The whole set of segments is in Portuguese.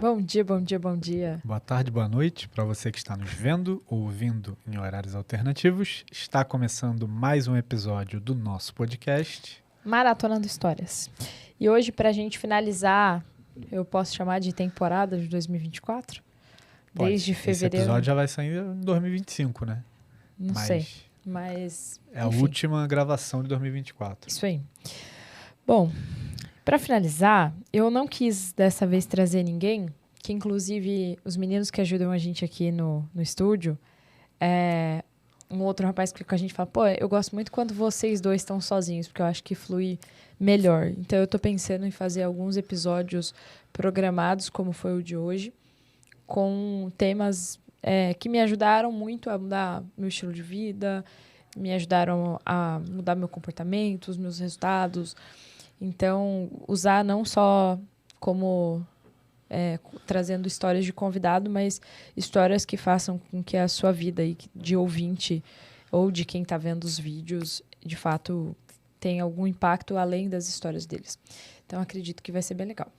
Bom dia, bom dia, bom dia. Boa tarde, boa noite para você que está nos vendo ou ouvindo em horários alternativos. Está começando mais um episódio do nosso podcast Maratonando Histórias. E hoje, para a gente finalizar, eu posso chamar de temporada de 2024? Pode. Desde fevereiro. Esse episódio já vai sair em 2025, né? Não sei, mas... É a enfim. última gravação de 2024. Isso aí. Bom, para finalizar, eu não quis dessa vez trazer ninguém, que inclusive os meninos que ajudam a gente aqui no estúdio, um outro rapaz que fica com a gente fala, pô, eu gosto muito quando vocês dois estão sozinhos, porque eu acho que flui melhor. Então eu tô pensando em fazer alguns episódios programados, como foi o de hoje, com temas que me ajudaram muito a mudar meu estilo de vida, me ajudaram a mudar meu comportamento, os meus resultados. Então, usar não só como trazendo histórias de convidado, mas histórias que façam com que a sua vida aí, de ouvinte ou de quem está vendo os vídeos, de fato, tenha algum impacto além das histórias deles. Então, acredito que vai ser bem legal.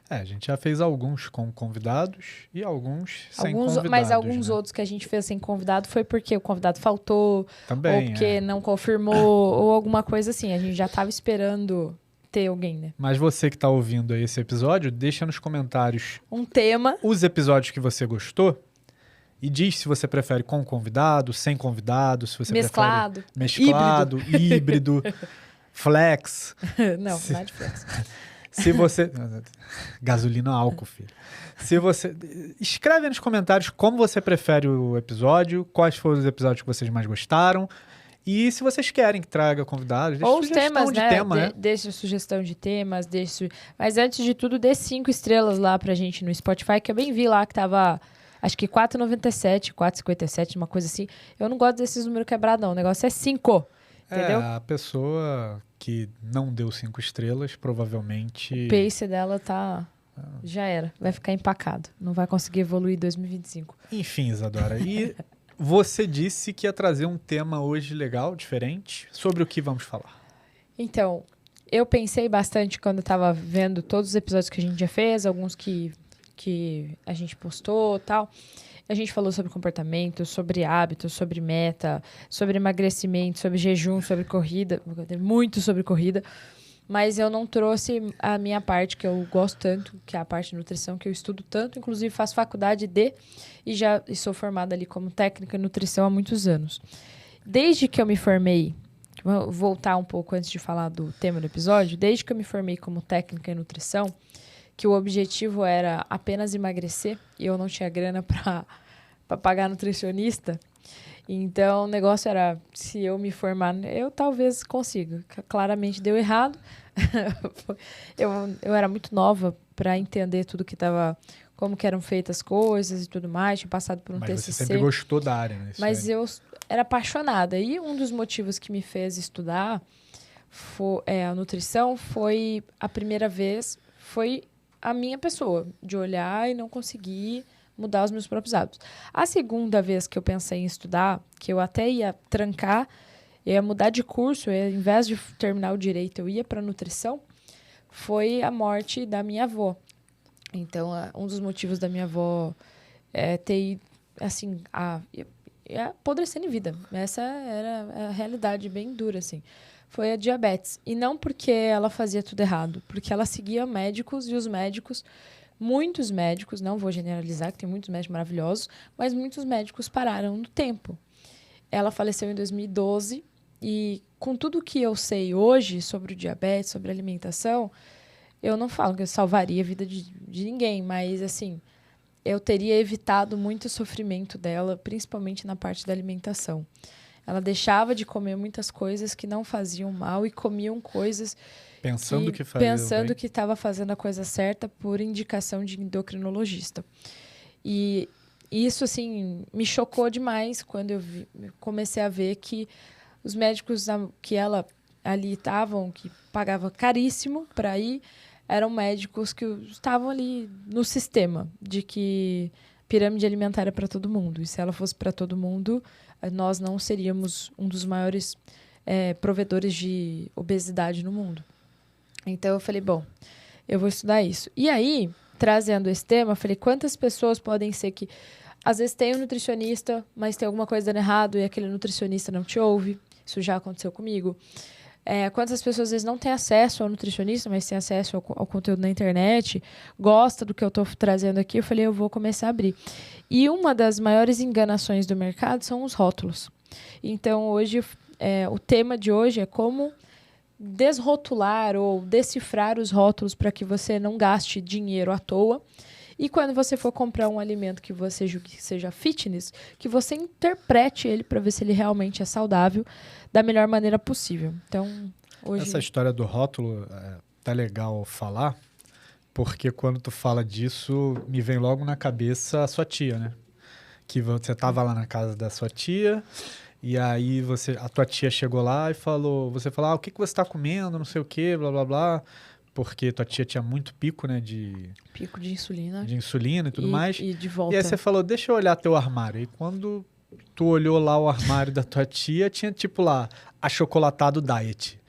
A gente já fez alguns com convidados e alguns sem convidados. Mas alguns né? outros que a gente fez sem convidado foi porque o convidado faltou, Também, ou porque não confirmou, ou alguma coisa assim. A gente já estava esperando ter alguém, né? Mas você que está ouvindo aí esse episódio, deixa nos comentários Um tema. os episódios que você gostou e diz se você prefere com convidado, sem convidado, se você Mesclado. prefere mesclado, híbrido, flex. Não é de flex. Se você... Gasolina álcool, filho. Se você... Escreve nos comentários como você prefere o episódio, quais foram os episódios que vocês mais gostaram. E se vocês querem que traga convidados, deixe ou os temas, de né? tema, né? Deixa sugestão de temas, mas antes de tudo, dê 5 estrelas lá pra gente no Spotify, que eu bem vi lá que tava, acho que 4,97, 4,57, uma coisa assim. Eu não gosto desses números quebrados, não. O negócio é 5, entendeu? A pessoa que não deu 5 estrelas, provavelmente... O pace dela já era. Vai ficar empacado. Não vai conseguir evoluir em 2025. Enfim, Isadora, e... Você disse que ia trazer um tema hoje legal, diferente. Sobre o que vamos falar? Então, eu pensei bastante quando eu tava vendo todos os episódios que a gente já fez, alguns que a gente postou e tal. A gente falou sobre comportamento, sobre hábitos, sobre meta, sobre emagrecimento, sobre jejum, sobre corrida. Muito sobre corrida. Mas eu não trouxe a minha parte, que eu gosto tanto, que é a parte de nutrição, que eu estudo tanto. Inclusive, faço faculdade e sou formada ali como técnica em nutrição há muitos anos. Desde que eu me formei, vou voltar um pouco antes de falar do tema do episódio, desde que eu me formei como técnica em nutrição, que o objetivo era apenas emagrecer, e eu não tinha grana para pagar nutricionista. Então, o negócio era, se eu me formar, eu talvez consiga. Claramente deu errado. eu era muito nova para entender tudo que estava, como que eram feitas as coisas e tudo mais. Tinha passado por um TCC. Mas você sempre gostou da área, né? Mas eu era apaixonada. E um dos motivos que me fez estudar a nutrição foi, a primeira vez, foi a minha pessoa, de olhar e não conseguir mudar os meus próprios hábitos. A segunda vez que eu pensei em estudar, que eu até ia trancar, eu ia mudar de curso, ao invés de terminar o direito, eu ia para nutrição, foi a morte da minha avó. Então, um dos motivos da minha avó ter, assim, apodrecendo em vida. Essa era a realidade bem dura, assim. Foi a diabetes. E não porque ela fazia tudo errado, porque ela seguia médicos e os médicos... Muitos médicos, não vou generalizar, que tem muitos médicos maravilhosos, mas muitos médicos pararam no tempo. Ela faleceu em 2012 e com tudo que eu sei hoje sobre o diabetes, sobre a alimentação, eu não falo que eu salvaria a vida de ninguém, mas assim, eu teria evitado muito sofrimento dela, principalmente na parte da alimentação. Ela deixava de comer muitas coisas que não faziam mal e comiam coisas... Pensando que estava fazendo a coisa certa por indicação de endocrinologista. E isso, assim, me chocou demais quando eu comecei a ver que os médicos que ela ali estavam, que pagava caríssimo para ir, eram médicos que estavam ali no sistema de que pirâmide alimentar é para todo mundo. E se ela fosse para todo mundo, nós não seríamos um dos maiores provedores de obesidade no mundo. Então, eu falei, bom, eu vou estudar isso. E aí, trazendo esse tema, eu falei, quantas pessoas podem ser que às vezes tem um nutricionista, mas tem alguma coisa dando errado e aquele nutricionista não te ouve. Isso já aconteceu comigo. Quantas pessoas às vezes não têm acesso ao nutricionista, mas têm acesso ao conteúdo na internet, gosta do que eu estou trazendo aqui, eu falei, eu vou começar a abrir. E uma das maiores enganações do mercado são os rótulos. Então, hoje, o tema de hoje é como desrotular ou decifrar os rótulos para que você não gaste dinheiro à toa. E quando você for comprar um alimento que você julgue que seja fitness, que você interprete ele para ver se ele realmente é saudável da melhor maneira possível. Então, hoje... Essa história do rótulo tá legal falar, porque quando tu fala disso, me vem logo na cabeça a sua tia, né? Que você tava lá na casa da sua tia, e aí a tua tia chegou lá e você falou, o que você tá comendo, não sei o quê, blá, blá, blá. Porque tua tia tinha muito pico, né? Pico de insulina. De insulina e tudo mais. E de volta. E aí você falou, deixa eu olhar teu armário. E quando tu olhou lá o armário da tua tia, tinha tipo lá, achocolatado diet.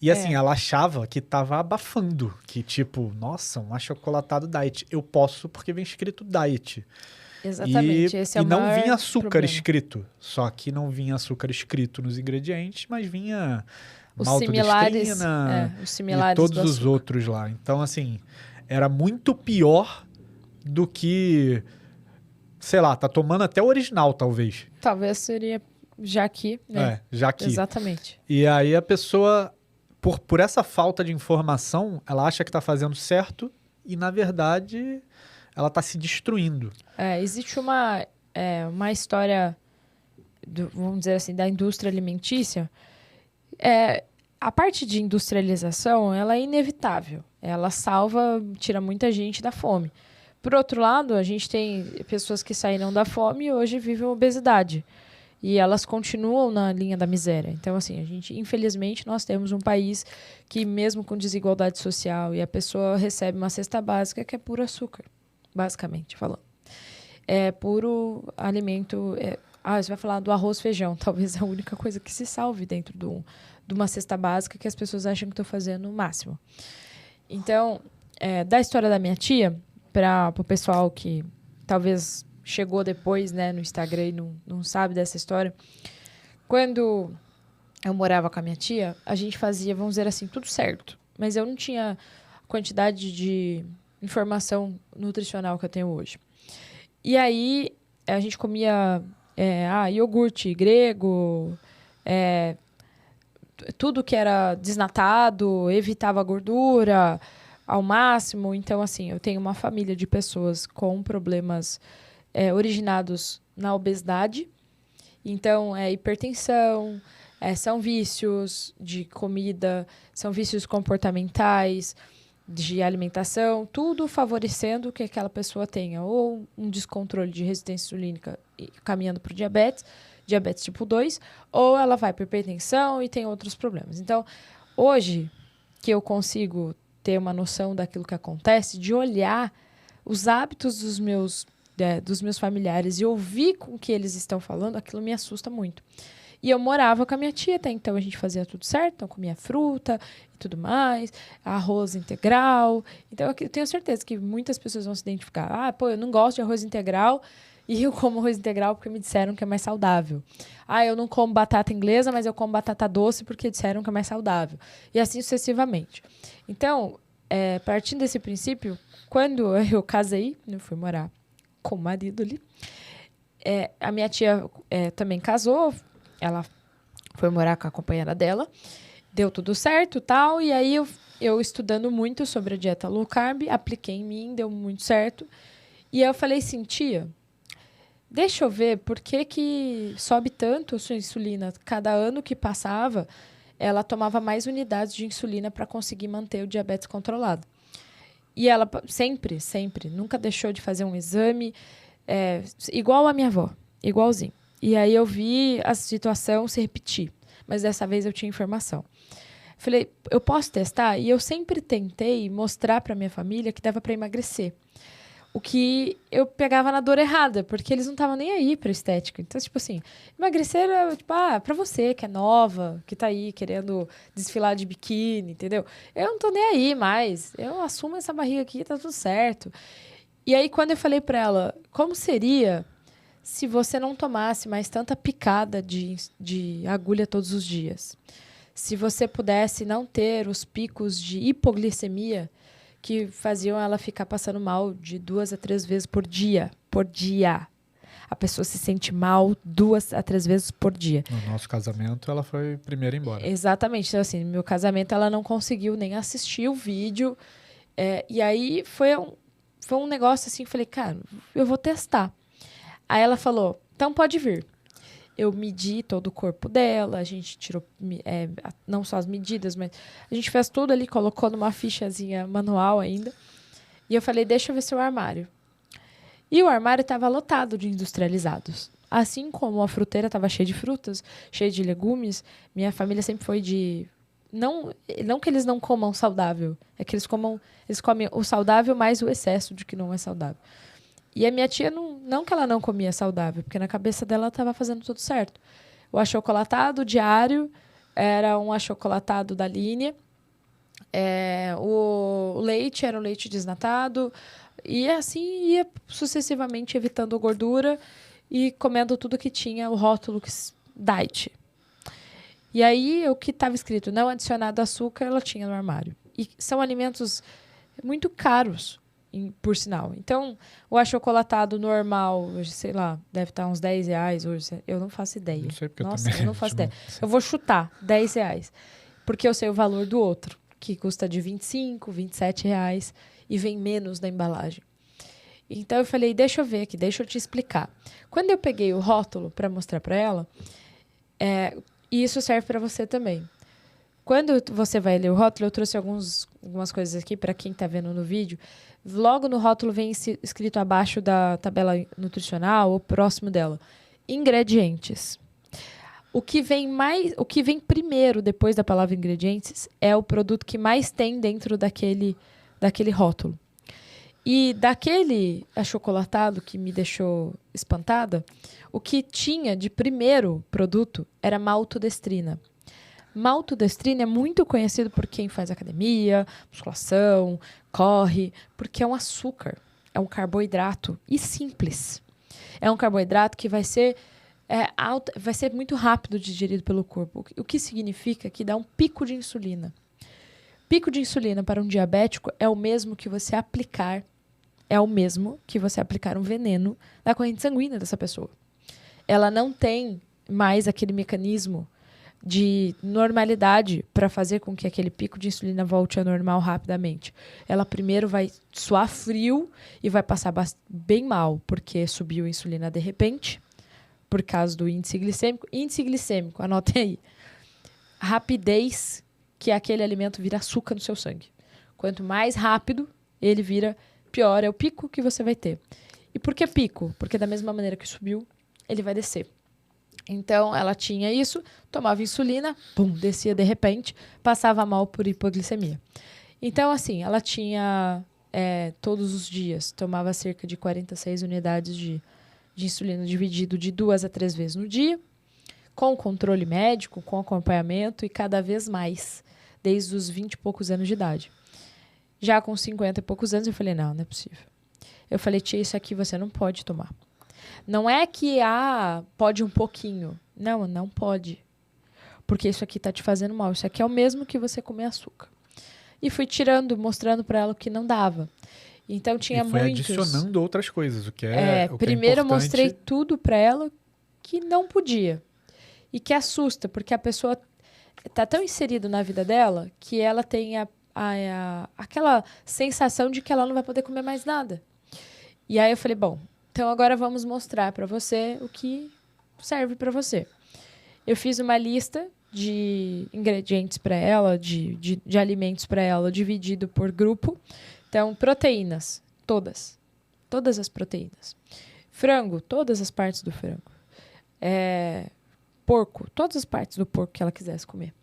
E assim, ela achava que tava abafando. Que tipo, nossa, um achocolatado diet. Eu posso porque vem escrito diet. Exatamente, esse é o não maior vinha açúcar problema. escrito. Só que não vinha açúcar escrito nos ingredientes, mas vinha... Os similares e todos os açúcar. outros lá. Então, assim, era muito pior do que, sei lá, tá tomando até o original, talvez. Talvez seria Jaqui, né? Jaqui. Exatamente. E aí a pessoa, por essa falta de informação, ela acha que tá fazendo certo e, na verdade, ela tá se destruindo. Existe uma história, vamos dizer assim, da indústria alimentícia. A parte de industrialização, ela é inevitável. Ela tira muita gente da fome. Por outro lado, a gente tem pessoas que saíram da fome e hoje vivem obesidade. E elas continuam na linha da miséria. Então, assim, infelizmente, nós temos um país que, mesmo com desigualdade social, e a pessoa recebe uma cesta básica que é puro açúcar, basicamente falando. É puro alimento... você vai falar do arroz e feijão. Talvez a única coisa que se salve dentro de uma cesta básica que as pessoas acham que estou fazendo o máximo. Então, da história da minha tia, para o pessoal que talvez chegou depois, né, no Instagram e não sabe dessa história, quando eu morava com a minha tia, a gente fazia, vamos dizer assim, tudo certo. Mas eu não tinha a quantidade de informação nutricional que eu tenho hoje. E aí, a gente comia iogurte grego, tudo que era desnatado, evitava gordura ao máximo. Então, assim, eu tenho uma família de pessoas com problemas originados na obesidade. Então, hipertensão, são vícios de comida, são vícios comportamentais, de alimentação, tudo favorecendo que aquela pessoa tenha ou um descontrole de resistência insulínica caminhando para o diabetes tipo 2, ou ela vai para hipertensão e tem outros problemas. Então, hoje que eu consigo ter uma noção daquilo que acontece, de olhar os hábitos dos meus familiares e ouvir com o que eles estão falando, aquilo me assusta muito. E eu morava com a minha tia, até então a gente fazia tudo certo, então comia fruta e tudo mais, arroz integral. Então eu tenho certeza que muitas pessoas vão se identificar. Eu não gosto de arroz integral e eu como arroz integral porque me disseram que é mais saudável. Eu não como batata inglesa, mas eu como batata doce porque disseram que é mais saudável. E assim sucessivamente. Então, partindo desse princípio, quando eu casei, eu fui morar com o marido ali, a minha tia também casou. Ela foi morar com a companheira dela, deu tudo certo e tal, e aí eu estudando muito sobre a dieta low carb, apliquei em mim, deu muito certo. E aí eu falei assim, tia, deixa eu ver por que sobe tanto a sua insulina. Cada ano que passava, ela tomava mais unidades de insulina para conseguir manter o diabetes controlado. E ela sempre, nunca deixou de fazer um exame, igual a minha avó, igualzinho. E aí eu vi a situação se repetir, mas dessa vez eu tinha informação. Falei, eu posso testar? E eu sempre tentei mostrar para minha família que dava para emagrecer. O que eu pegava na dor errada, porque eles não estavam nem aí pra estética. Então, tipo assim, emagrecer é, tipo, pra você que é nova, que tá aí querendo desfilar de biquíni, entendeu? Eu não tô nem aí mais. Eu assumo essa barriga aqui, tá tudo certo. E aí, quando eu falei pra ela, como seria se você não tomasse mais tanta picada de agulha todos os dias? Se você pudesse não ter os picos de hipoglicemia que faziam ela ficar passando mal de 2 a 3 vezes por dia. Por dia. A pessoa se sente mal 2 a 3 vezes por dia. No nosso casamento, ela foi primeiro embora. Exatamente. Então, assim, no meu casamento, ela não conseguiu nem assistir o vídeo. E aí, foi um negócio assim, falei, cara, eu vou testar. Aí ela falou, então pode vir. Eu medi todo o corpo dela, a gente tirou não só as medidas, mas a gente fez tudo ali, colocou numa fichazinha manual ainda. E eu falei, deixa eu ver seu armário. E o armário estava lotado de industrializados. Assim como a fruteira estava cheia de frutas, cheia de legumes, minha família sempre foi de... Não que eles não comam saudável, é que eles comem o saudável mais o excesso de que não é saudável. E a minha tia, não que ela não comia saudável, porque na cabeça dela estava fazendo tudo certo. O achocolatado diário era um achocolatado da linha. O leite era um leite desnatado. E assim ia sucessivamente evitando a gordura e comendo tudo que tinha o rótulo diet. E aí, o que estava escrito não adicionado açúcar, ela tinha no armário. E são alimentos muito caros. Por sinal. Então, o achocolatado normal, sei lá, deve estar uns R$10 hoje. Eu não faço ideia. Não sei porque Nossa, eu também, eu não faço ideia. Eu vou chutar R$10. Porque eu sei o valor do outro, que custa de R$25, R$27 e vem menos na embalagem. Então, eu falei, deixa eu ver aqui, deixa eu te explicar. Quando eu peguei o rótulo para mostrar para ela, e isso serve para você também. Quando você vai ler o rótulo, eu trouxe algumas coisas aqui para quem está vendo no vídeo. Logo no rótulo vem escrito abaixo da tabela nutricional ou próximo dela. Ingredientes. O que vem primeiro depois da palavra ingredientes é o produto que mais tem dentro daquele rótulo. E daquele achocolatado que me deixou espantada, o que tinha de primeiro produto era maltodestrina. Maltodestrina é muito conhecido por quem faz academia, musculação, corre, porque é um açúcar, é um carboidrato e simples. É um carboidrato que vai ser muito rápido digerido pelo corpo, o que significa que dá um pico de insulina. Pico de insulina para um diabético é o mesmo que você aplicar um veneno na corrente sanguínea dessa pessoa. Ela não tem mais aquele mecanismo de normalidade para fazer com que aquele pico de insulina volte ao normal rapidamente. Ela primeiro vai suar frio e vai passar bem mal, porque subiu a insulina de repente, por causa do índice glicêmico. Índice glicêmico, anotem aí. Rapidez que aquele alimento vira açúcar no seu sangue. Quanto mais rápido ele vira, pior é o pico que você vai ter. E por que pico? Porque da mesma maneira que subiu, ele vai descer. Então, ela tinha isso, tomava insulina, pum, descia de repente, passava mal por hipoglicemia. Então, assim, ela tinha todos os dias, tomava cerca de 46 unidades de insulina, dividido de 2 a 3 vezes no dia, com controle médico, com acompanhamento e cada vez mais, desde os 20 e poucos anos de idade. Já com 50 e poucos anos, eu falei, não é possível. Eu falei, tia, isso aqui você não pode tomar. Não é que, pode um pouquinho. Não pode. Porque isso aqui tá te fazendo mal. Isso aqui é o mesmo que você comer açúcar. E fui tirando, mostrando para ela o que não dava. Então tinha foi muitos... adicionando outras coisas, o que primeiro é eu mostrei tudo para ela que não podia. E que assusta, porque a pessoa tá tão inserida na vida dela que ela tem aquela sensação de que ela não vai poder comer mais nada. E aí eu falei, bom, então agora vamos mostrar para você o que serve para você. Eu fiz uma lista de ingredientes para ela, de alimentos para ela, dividido por grupo. Então, proteínas, todas as proteínas. Frango, todas as partes do frango. Porco, todas as partes do porco que ela quisesse comer.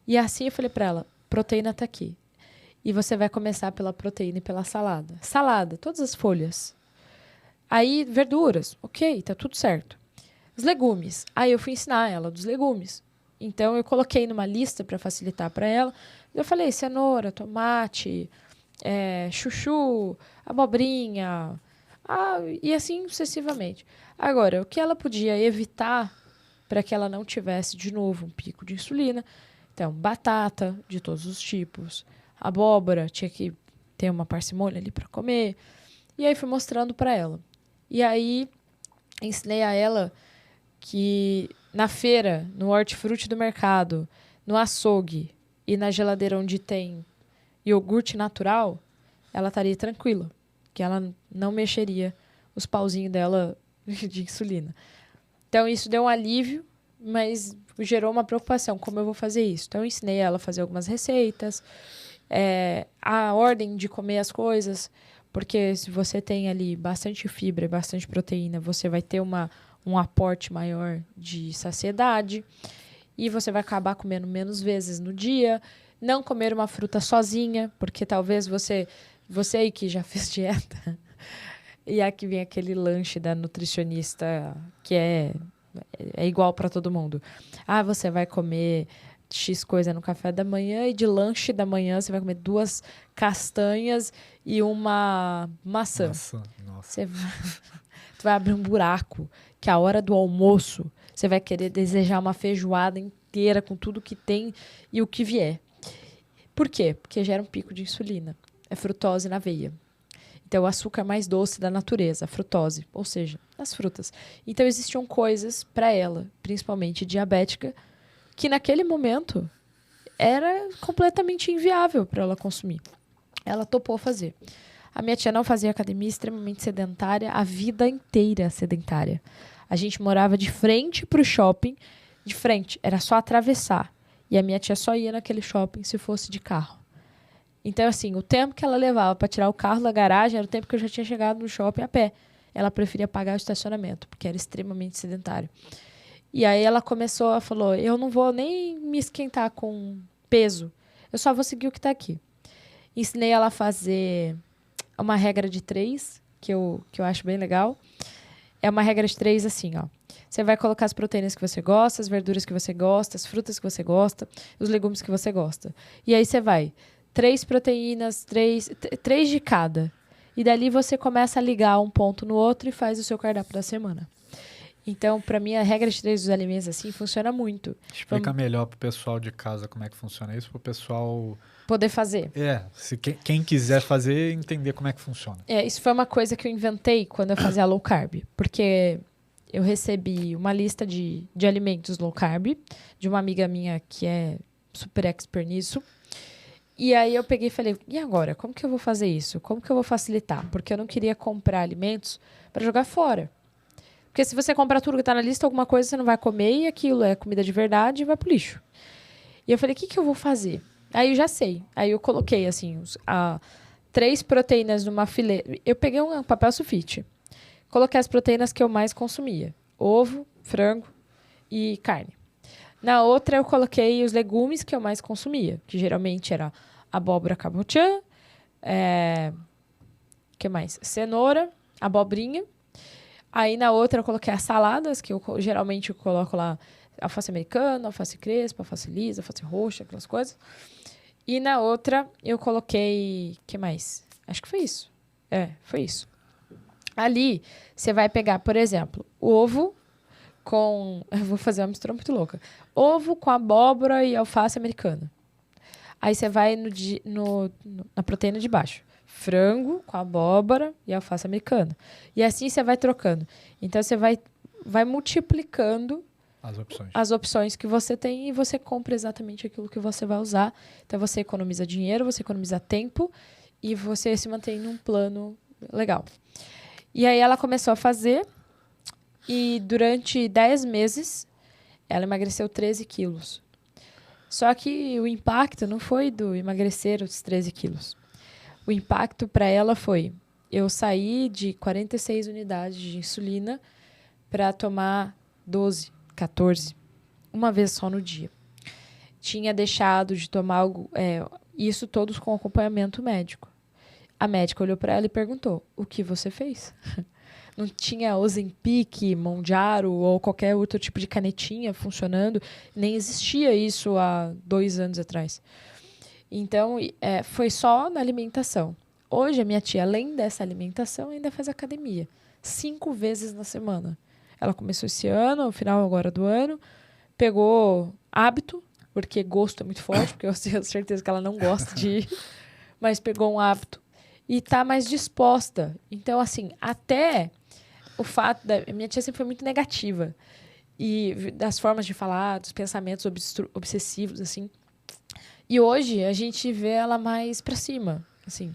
E assim eu falei para ela, proteína tá aqui. E você vai começar pela proteína e pela salada. Salada, todas as folhas. Aí, verduras, ok, tá tudo certo. Os legumes. Aí eu fui ensinar ela dos legumes. Então, eu coloquei numa lista para facilitar para ela. Eu falei cenoura, tomate, chuchu, abobrinha, e assim sucessivamente. Agora, o que ela podia evitar para que ela não tivesse, de novo, um pico de insulina? Então, batata de todos os tipos, abóbora, tinha que ter uma parcimônia ali para comer. E aí, fui mostrando para ela. E aí, ensinei a ela que na feira, no hortifruti do mercado, no açougue e na geladeira onde tem iogurte natural, ela estaria tranquila, que ela não mexeria os pauzinhos dela de insulina. Então, isso deu um alívio, mas gerou uma preocupação, como eu vou fazer isso? Então, eu ensinei ela a fazer algumas receitas, a ordem de comer as coisas, porque se você tem ali bastante fibra e bastante proteína, você vai ter um aporte maior de saciedade e você vai acabar comendo menos vezes no dia. Não comer uma fruta sozinha, porque talvez você aí que já fez dieta, e aqui vem aquele lanche da nutricionista que é igual para todo mundo. Você vai comer X coisa no café da manhã e de lanche da manhã você vai comer 2 castanhas e uma maçã. Nossa. Tu vai abrir um buraco que a hora do almoço você vai querer desejar uma feijoada inteira com tudo que tem e o que vier. Por quê? Porque gera um pico de insulina. É frutose na veia. Então, o açúcar mais doce da natureza, a frutose, ou seja, as frutas. Então, existiam coisas para ela, principalmente diabética, que naquele momento era completamente inviável para ela consumir. Ela topou fazer. A minha tia não fazia academia, extremamente sedentária, a vida inteira sedentária. A gente morava de frente para o shopping, de frente, era só atravessar. E a minha tia só ia naquele shopping se fosse de carro. Então, assim, o tempo que ela levava para tirar o carro da garagem era o tempo que eu já tinha chegado no shopping a pé. Ela preferia pagar o estacionamento, porque era extremamente sedentário. E aí ela falou, eu não vou nem me esquentar com peso, eu só vou seguir o que está aqui. Ensinei ela a fazer uma regra de 3, que eu acho bem legal. É uma regra de 3 assim, ó. Você vai colocar as proteínas que você gosta, as verduras que você gosta, as frutas que você gosta, os legumes que você gosta. E aí você vai 3 proteínas, 3 de cada. E dali você começa a ligar um ponto no outro e faz o seu cardápio da semana. Então, para mim, a regra de 3 dos alimentos assim funciona muito. Explica melhor pro pessoal de casa como é que funciona isso, pro pessoal poder fazer. Se quem quiser fazer, entender como é que funciona. Isso foi uma coisa que eu inventei quando eu fazia low carb, porque eu recebi uma lista de alimentos low carb de uma amiga minha que é super expert nisso. E aí eu peguei e falei, e agora? Como que eu vou fazer isso? Como que eu vou facilitar? Porque eu não queria comprar alimentos para jogar fora. Porque se você comprar tudo que está na lista, alguma coisa você não vai comer e aquilo é comida de verdade e vai pro lixo. E eu falei, o que eu vou fazer? Aí eu já sei. Aí eu coloquei, assim, 3 proteínas numa fileira. Eu peguei um papel sulfite. Coloquei as proteínas que eu mais consumia. Ovo, frango e carne. Na outra, eu coloquei os legumes que eu mais consumia, que geralmente era abóbora cabotiã, que mais? Cenoura, abobrinha. Aí, na outra, eu coloquei as saladas, que eu geralmente coloco lá alface americana, alface crespa, alface lisa, alface roxa, aquelas coisas. E na outra, eu coloquei... que mais? Acho que foi isso. Foi isso. Ali, você vai pegar, por exemplo, ovo com... Eu vou fazer uma mistura muito louca. Ovo com abóbora e alface americana. Aí você vai na proteína de baixo. Frango com abóbora e alface americana. E assim você vai trocando. Então, você vai multiplicando as opções que você tem e você compra exatamente aquilo que você vai usar. Então, você economiza dinheiro, você economiza tempo e você se mantém num plano legal. E aí, ela começou a fazer e durante 10 meses, ela emagreceu 13 quilos. Só que o impacto não foi do emagrecer os 13 quilos. O impacto para ela foi... Eu saí de 46 unidades de insulina para tomar 12, 14, uma vez só no dia. Tinha deixado de tomar E isso todos com acompanhamento médico. A médica olhou para ela e perguntou, o que você fez? Não tinha Ozempic, Mounjaro ou qualquer outro tipo de canetinha funcionando. Nem existia isso há 2 anos atrás. Então, foi só na alimentação. Hoje, a minha tia, além dessa alimentação, ainda faz academia. 5 vezes na semana. Ela começou esse ano, no final agora do ano. Pegou hábito, porque gosto é muito forte, porque eu tenho certeza que ela não gosta de ir. Mas pegou um hábito. E tá mais disposta. Então, assim, até o fato da... Minha tia sempre foi muito negativa. E das formas de falar, dos pensamentos obsessivos, assim. E hoje, a gente vê ela mais pra cima, assim.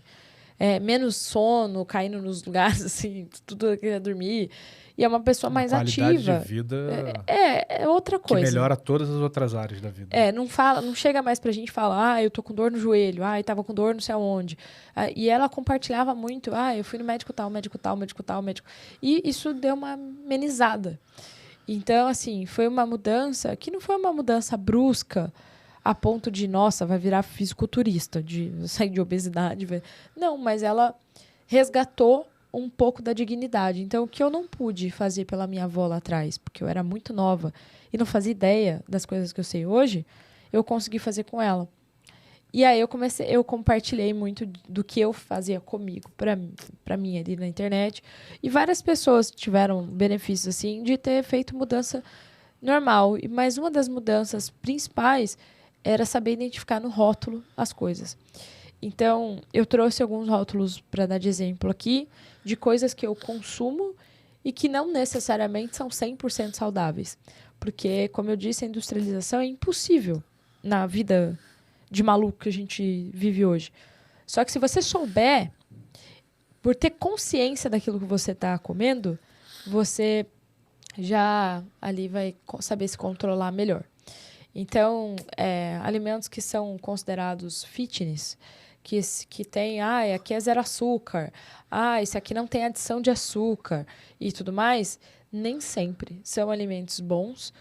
Menos sono, caindo nos lugares, assim, tudo queria dormir. E é uma pessoa mais ativa. Qualidade de vida É outra que coisa. melhora todas as outras áreas da vida. Não chega mais pra gente falar, eu tô com dor no joelho, tava com dor não sei aonde. E ela compartilhava muito, eu fui no médico tal, médico tal, médico tal, médico. E isso deu uma amenizada. Então, assim, foi uma mudança que não foi uma mudança brusca, a ponto de, nossa, vai virar fisiculturista, de sair de obesidade. Não, mas ela resgatou um pouco da dignidade. Então, o que eu não pude fazer pela minha avó lá atrás, porque eu era muito nova e não fazia ideia das coisas que eu sei hoje, eu consegui fazer com ela. E aí eu compartilhei muito do que eu fazia comigo, pra mim ali na internet. E várias pessoas tiveram benefícios, assim, de ter feito mudança normal. Mas uma das mudanças principais era saber identificar no rótulo as coisas. Então, eu trouxe alguns rótulos para dar de exemplo aqui, de coisas que eu consumo e que não necessariamente são 100% saudáveis. Porque, como eu disse, a industrialização é impossível na vida de maluco que a gente vive hoje. Só que se você souber, por ter consciência daquilo que você está comendo, você já ali vai saber se controlar melhor. Então, alimentos que são considerados fitness, que tem, aqui é 0 açúcar, esse aqui não tem adição de açúcar e tudo mais, nem sempre são alimentos bons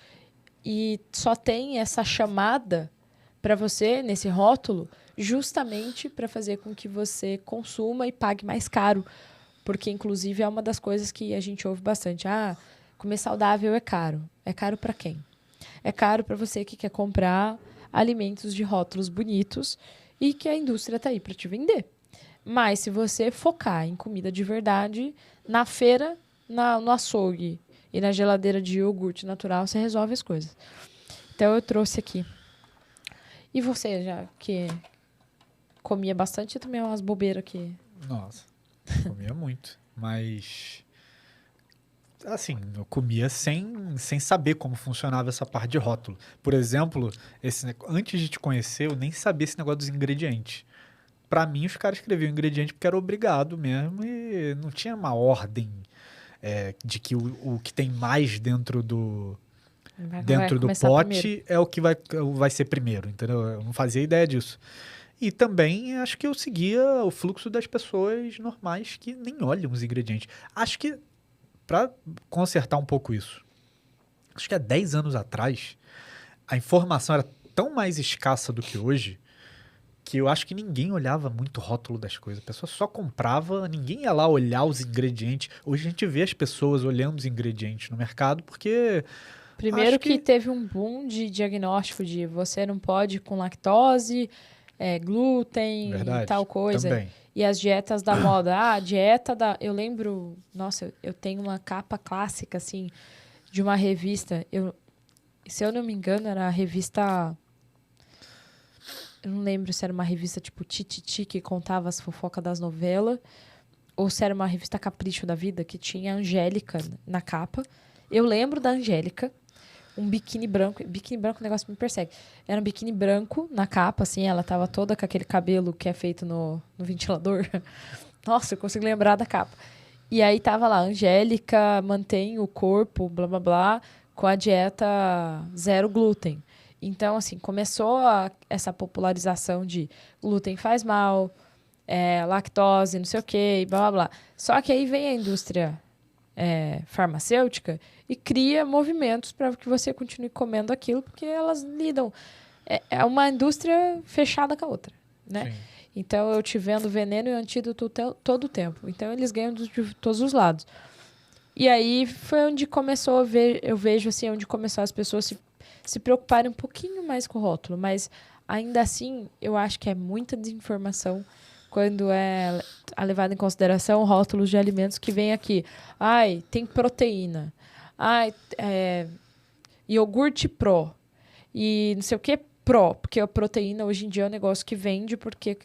e só tem essa chamada para você, nesse rótulo, justamente para fazer com que você consuma e pague mais caro. Porque, inclusive, é uma das coisas que a gente ouve bastante. Comer saudável é caro. É caro para quem? É caro para você que quer comprar alimentos de rótulos bonitos e que a indústria está aí para te vender. Mas se você focar em comida de verdade, na feira, no açougue e na geladeira de iogurte natural, você resolve as coisas. Então, eu trouxe aqui. E você, já que comia bastante, também umas bobeiras aqui. Nossa, comia muito. Mas... assim, eu comia sem saber como funcionava essa parte de rótulo. Por exemplo, antes de te conhecer, eu nem sabia esse negócio dos ingredientes. Pra mim, os caras escreviam ingrediente porque era obrigado mesmo e não tinha uma ordem de que o que tem mais dentro do pote primeiro. É o que vai ser primeiro, entendeu? Eu não fazia ideia disso. E também acho que eu seguia o fluxo das pessoas normais que nem olham os ingredientes. Acho que para consertar um pouco isso, acho que há 10 anos atrás, a informação era tão mais escassa do que hoje, que eu acho que ninguém olhava muito o rótulo das coisas. A pessoa só comprava, ninguém ia lá olhar os ingredientes. Hoje a gente vê as pessoas olhando os ingredientes no mercado, porque... primeiro que teve um boom de diagnóstico de você não pode ir com lactose, glúten e tal coisa. Também. E as dietas da moda. A dieta da... Eu lembro... Nossa, eu tenho uma capa clássica, assim, de uma revista. Se eu não me engano, era a revista... Eu não lembro se era uma revista tipo Tititi, que contava as fofocas das novelas, ou se era uma revista Capricho da Vida, que tinha a Angélica na capa. Eu lembro da Angélica, um biquíni branco. Biquíni branco, o negócio me persegue. Era um biquíni branco na capa, assim, ela tava toda com aquele cabelo que é feito no ventilador. Nossa, eu consigo lembrar da capa. E aí tava lá, Angélica mantém o corpo, blá, blá, blá, com a dieta 0 glúten. Então, assim, começou essa popularização de glúten faz mal, lactose, não sei o quê, blá, blá, blá. Só que aí vem a indústria farmacêutica e cria movimentos para que você continue comendo aquilo, porque elas lidam... É uma indústria fechada com a outra. né? Sim. Então, eu te vendo veneno e antídoto todo o tempo. Então, eles ganham de todos os lados. E aí, foi onde começou a ver... Eu vejo, assim, onde começaram as pessoas se preocuparem um pouquinho mais com o rótulo. Mas, ainda assim, eu acho que é muita desinformação quando é levado em consideração rótulos de alimentos que vem aqui. Ai, tem proteína. Ai, iogurte Pro. E não sei o que Pro. Porque a proteína, hoje em dia, é um negócio que vende porque...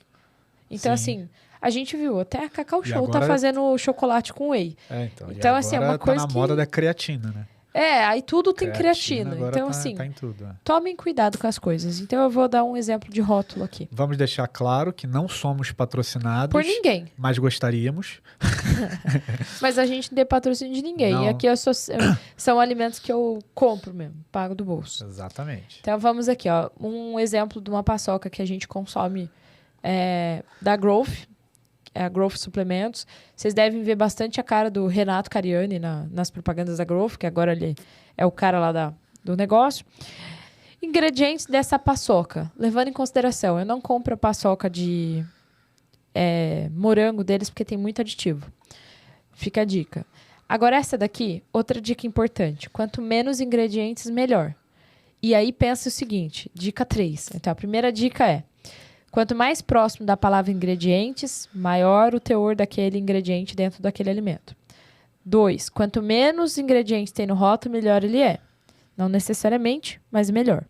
Então, Sim. assim, a gente viu, até a Cacau E Show agora- tá fazendo chocolate com whey. Então, Então, e assim, é agora uma coisa tá na que- moda da creatina, né? Aí tudo tem creatina. agora Então, tá, assim, tá em tudo. tomem cuidado com as coisas. Então, eu vou dar um exemplo de rótulo aqui. Vamos deixar claro que não somos patrocinados, Por ninguém. mas gostaríamos. Mas a gente não tem patrocínio de ninguém. Não. E aqui são alimentos que eu compro mesmo, pago do bolso. Exatamente. Então, vamos aqui, ó. Um exemplo de uma paçoca que a gente consome da Growth. A Growth Suplementos. Vocês devem ver bastante a cara do Renato Cariani nas propagandas da Growth, que agora ele é o cara lá do negócio. Ingredientes dessa paçoca. Levando em consideração, eu não compro a paçoca de morango deles, porque tem muito aditivo. Fica a dica. Agora, essa daqui, outra dica importante. Quanto menos ingredientes, melhor. E aí, pensa o seguinte. Dica 3. Então, a primeira dica é: quanto mais próximo da palavra ingredientes, maior o teor daquele ingrediente dentro daquele alimento. 2. Quanto menos ingredientes tem no rótulo, melhor ele é. Não necessariamente, mas melhor.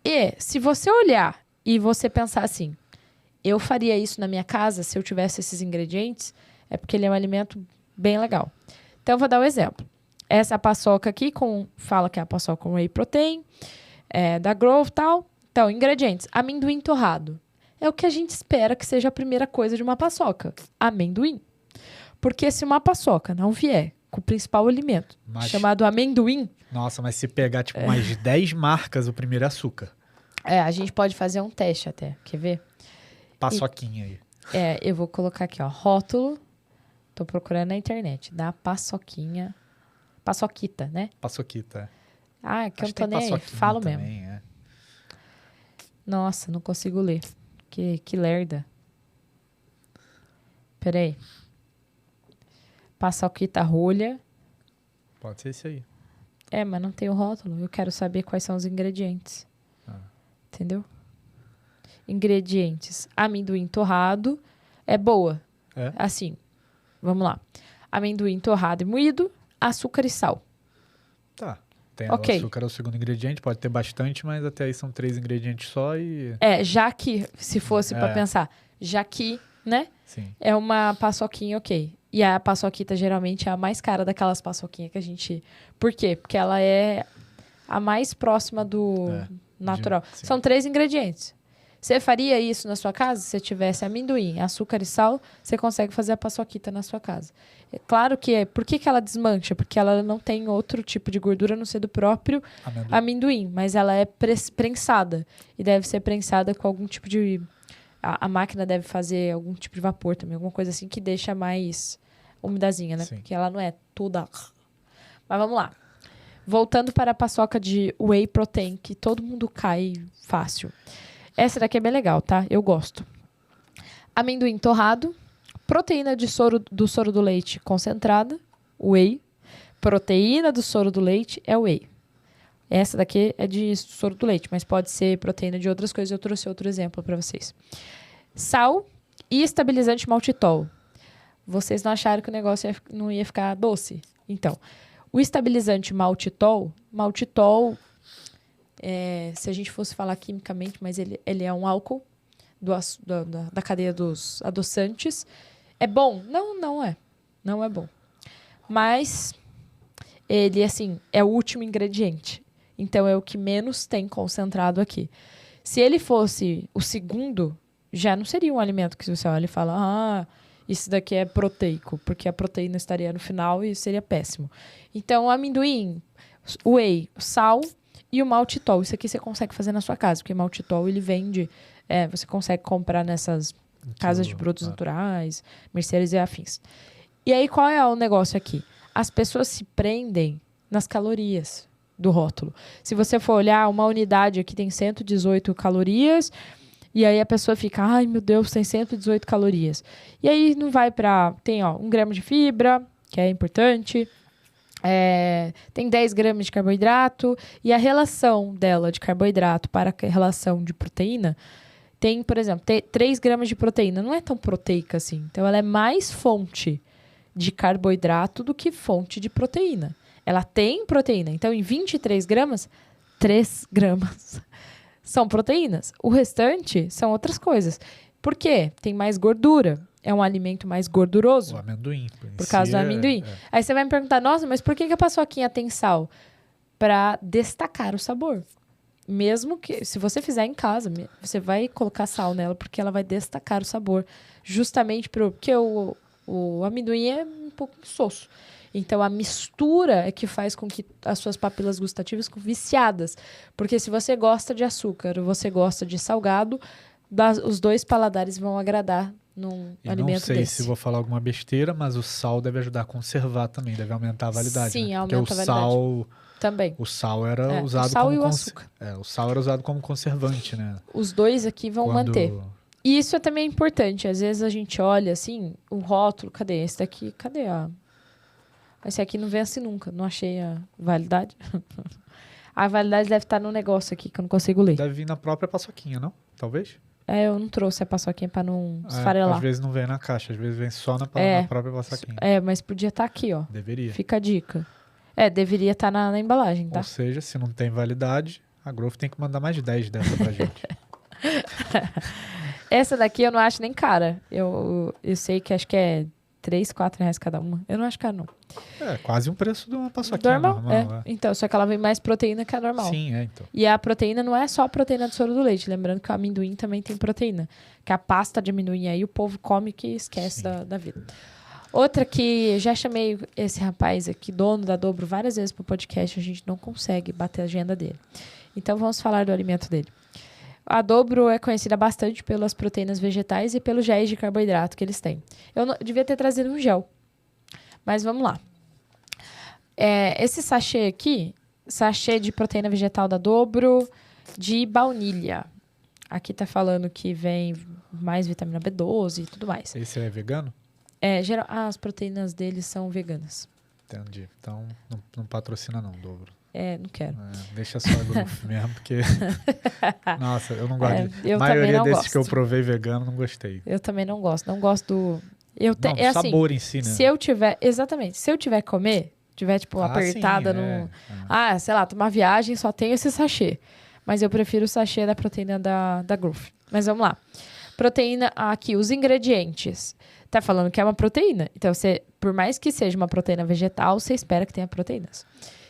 E se você olhar e você pensar assim, eu faria isso na minha casa se eu tivesse esses ingredientes, é porque ele é um alimento bem legal. Então, eu vou dar um exemplo. Essa paçoca aqui, fala que é a paçoca com whey protein, da Growth e tal. Então, ingredientes. Amendoim torrado. É o que a gente espera que seja a primeira coisa de uma paçoca. Amendoim. Porque se uma paçoca não vier com o principal alimento, chamado amendoim... Nossa, mas se pegar, tipo, mais 10 marcas, o primeiro é açúcar. a gente pode fazer um teste até. Quer ver? Paçoquinha aí. Eu vou colocar aqui, ó. Rótulo. Tô procurando na internet. Da paçoquinha. Paçoquita, né? Paçoquita. Que eu Acho não tô que tem nem aí. paçoquinha Falo também, mesmo. Nossa, não consigo ler. Que lerda. Peraí. Paçoquita rolha. Pode ser isso aí. Mas não tem o rótulo. Eu quero saber quais são os ingredientes. Entendeu? Ingredientes. Amendoim torrado. É boa. Assim. Vamos lá. Amendoim torrado e moído. Açúcar e sal. Tá. Tem Ok. O açúcar é o segundo ingrediente. Pode ter bastante, mas até aí são 3 ingredientes só e... Já que, se fosse pra pensar, já que, né? Sim. É uma paçoquinha, ok. E a paçoquita geralmente é a mais cara daquelas paçoquinhas que a gente... Por quê? Porque ela é a mais próxima do natural. Sim. São 3 ingredientes. Você faria isso na sua casa? Se você tivesse amendoim, açúcar e sal, você consegue fazer a paçoquita na sua casa. É claro que Por que ela desmancha? Porque ela não tem outro tipo de gordura a não ser do próprio amendoim. Mas ela é prensada. E deve ser prensada com algum tipo de... A máquina deve fazer algum tipo de vapor também. Alguma coisa assim que deixa mais umidazinha, né? Sim. Porque ela não é toda... Mas vamos lá. Voltando para a paçoca de whey protein, que todo mundo cai fácil. Essa daqui é bem legal, tá? Eu gosto. Amendoim torrado. Proteína do soro do leite concentrada. Whey. Proteína do soro do leite é whey. Essa daqui é de soro do leite, mas pode ser proteína de outras coisas. Eu trouxe outro exemplo para vocês. Sal e estabilizante maltitol. Vocês não acharam que o negócio não ia ficar doce? Então, o estabilizante maltitol, se a gente fosse falar quimicamente, mas ele é um álcool da cadeia dos adoçantes. É bom? Não é. Não é bom. Mas ele, assim, é o último ingrediente. Então, é o que menos tem concentrado aqui. Se ele fosse o segundo, já não seria um alimento que você olha e fala, isso daqui é proteico, porque a proteína estaria no final e seria péssimo. Então, amendoim, whey, sal e o maltitol. Isso aqui você consegue fazer na sua casa, porque o maltitol, ele vende... você consegue comprar nessas casas de produtos naturais, mercearias e afins. E aí, qual é o negócio aqui? As pessoas se prendem nas calorias do rótulo. Se você for olhar, uma unidade aqui tem 118 calorias E aí a pessoa fica, ai meu Deus, tem 118 calorias. E aí não vai pra... Tem, 1 grama de fibra, que é importante. Tem 10 gramas de carboidrato. E a relação dela de carboidrato para a relação de proteína tem, por exemplo, 3 gramas de proteína. Não é tão proteica assim. Então, ela é mais fonte de carboidrato do que fonte de proteína. Ela tem proteína. Então, em 23 gramas, 3 gramas são proteínas. O restante são outras coisas. Por quê? Tem mais gordura. É um alimento mais gorduroso. O amendoim. Por causa do amendoim. Aí você vai me perguntar, nossa, mas por que a paçoquinha tem sal? Para destacar o sabor. Mesmo que, se você fizer em casa, você vai colocar sal nela, porque ela vai destacar o sabor. Justamente porque o amendoim é um pouco insosso. Então, a mistura é que faz com que as suas papilas gustativas fiquem viciadas. Porque se você gosta de açúcar ou você gosta de salgado, os dois paladares vão agradar num alimento desse. Não sei se vou falar alguma besteira, mas o sal deve ajudar a conservar também, deve aumentar a validade. Sim, né? aumenta a validade. Sal... Também. O sal era usado o sal como... e o açúcar. o sal era usado como conservante, né? Os dois aqui vão manter. E isso é também importante. Às vezes a gente olha assim, o rótulo, cadê? Esse daqui, cadê a... Esse aqui não vence nunca. Não achei a validade. A validade deve estar no negócio aqui, que eu não consigo ler. Deve vir na própria paçoquinha, não? Talvez? Eu não trouxe a paçoquinha pra não esfarelar. Às vezes não vem na caixa, às vezes vem só na própria paçoquinha. Mas podia estar aqui, ó. Deveria. Fica a dica. Deveria estar na embalagem, tá? Ou seja, se não tem validade, a Growth tem que mandar mais de 10 dessa pra gente. Essa daqui eu não acho nem cara. Eu sei que acho que é 3, 4 reais cada uma. Eu não acho caro, não. Quase um preço de uma paçoquinha normal. Então, só que ela vem mais proteína que a normal. Sim, então. E a proteína não é só a proteína do soro do leite. Lembrando que o amendoim também tem proteína. Que a pasta de amendoim aí o povo come que esquece da vida. Outra que já chamei esse rapaz aqui, dono da Dobro, várias vezes pro podcast. A gente não consegue bater a agenda dele. Então, vamos falar do alimento dele. A Dobro é conhecida bastante pelas proteínas vegetais e pelos géis de carboidrato que eles têm. Eu devia ter trazido um gel. Mas vamos lá. Esse sachê aqui, sachê de proteína vegetal da Dobro de baunilha. Aqui tá falando que vem mais vitamina B12 e tudo mais. Esse é vegano? As proteínas deles são veganas. Entendi. Então, não patrocina não, Dobro. Não quero. Deixa só a Growth mesmo, porque... Nossa, eu não gosto de... A maioria desses gosto. que eu provei vegano, não gostei. Eu também não gosto. Não gosto do... o sabor em si, né? Se eu tiver... Exatamente. Se eu tiver que comer, tiver, tipo, apertada no... sei lá, tomar viagem, só tem esse sachê. Mas eu prefiro o sachê da proteína da Growth. Mas vamos lá. Proteína... Aqui, os ingredientes. Tá falando que é uma proteína. Então, por mais que seja uma proteína vegetal, você espera que tenha proteínas.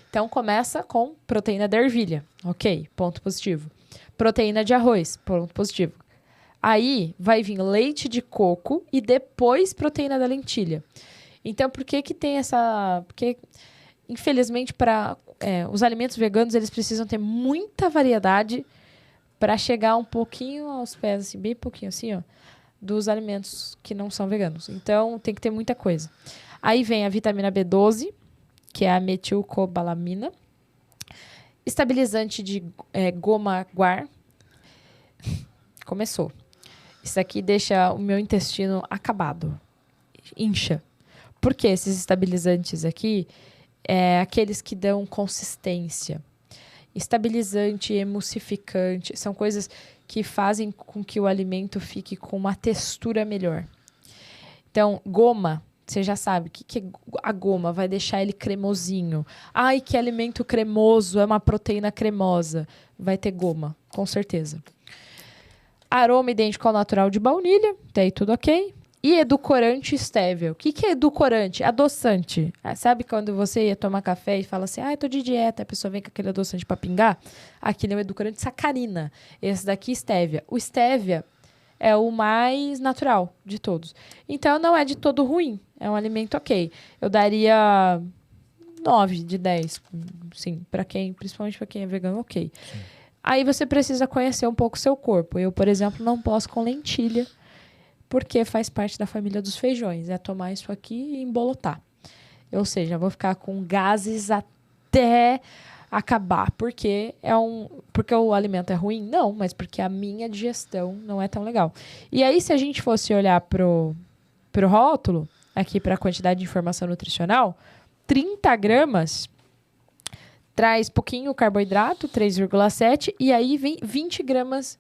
Então, começa com proteína da ervilha. Ok, ponto positivo. Proteína de arroz, ponto positivo. Aí, vai vir leite de coco e depois proteína da lentilha. Então, por que tem essa... Porque, infelizmente, os alimentos veganos, eles precisam ter muita variedade para chegar um pouquinho aos pés, assim, bem pouquinho assim, ó, dos alimentos que não são veganos. Então, tem que ter muita coisa. Aí vem a vitamina B12, que é a metilcobalamina, estabilizante de goma guar. Começou. Isso aqui deixa o meu intestino acabado, incha. Por que esses estabilizantes aqui? Aqueles que dão consistência. Estabilizante, emulsificante, são coisas que fazem com que o alimento fique com uma textura melhor. Então, goma. Você já sabe o que a goma vai deixar ele cremosinho. Ai, que alimento cremoso, é uma proteína cremosa. Vai ter goma, com certeza. Aroma idêntico ao natural de baunilha, daí tudo ok. E edulcorante stevia. O que é edulcorante? Adoçante. Sabe quando você ia tomar café e fala assim, eu tô de dieta, a pessoa vem com aquele adoçante para pingar? Aquele é o edulcorante sacarina. Esse daqui, stevia. O stevia é o mais natural de todos. Então, não é de todo ruim. É um alimento ok. Eu daria 9 de 10. Sim, principalmente para quem é vegano, ok. Sim. Aí você precisa conhecer um pouco o seu corpo. Eu, por exemplo, não posso com lentilha, porque faz parte da família dos feijões. É tomar isso aqui e embolotar. Ou seja, eu vou ficar com gases até acabar porque o alimento é ruim? Não, mas porque a minha digestão não é tão legal. E aí, se a gente fosse olhar pro rótulo, aqui para a quantidade de informação nutricional, 30 gramas traz pouquinho carboidrato, 3,7, e aí vem 20 gramas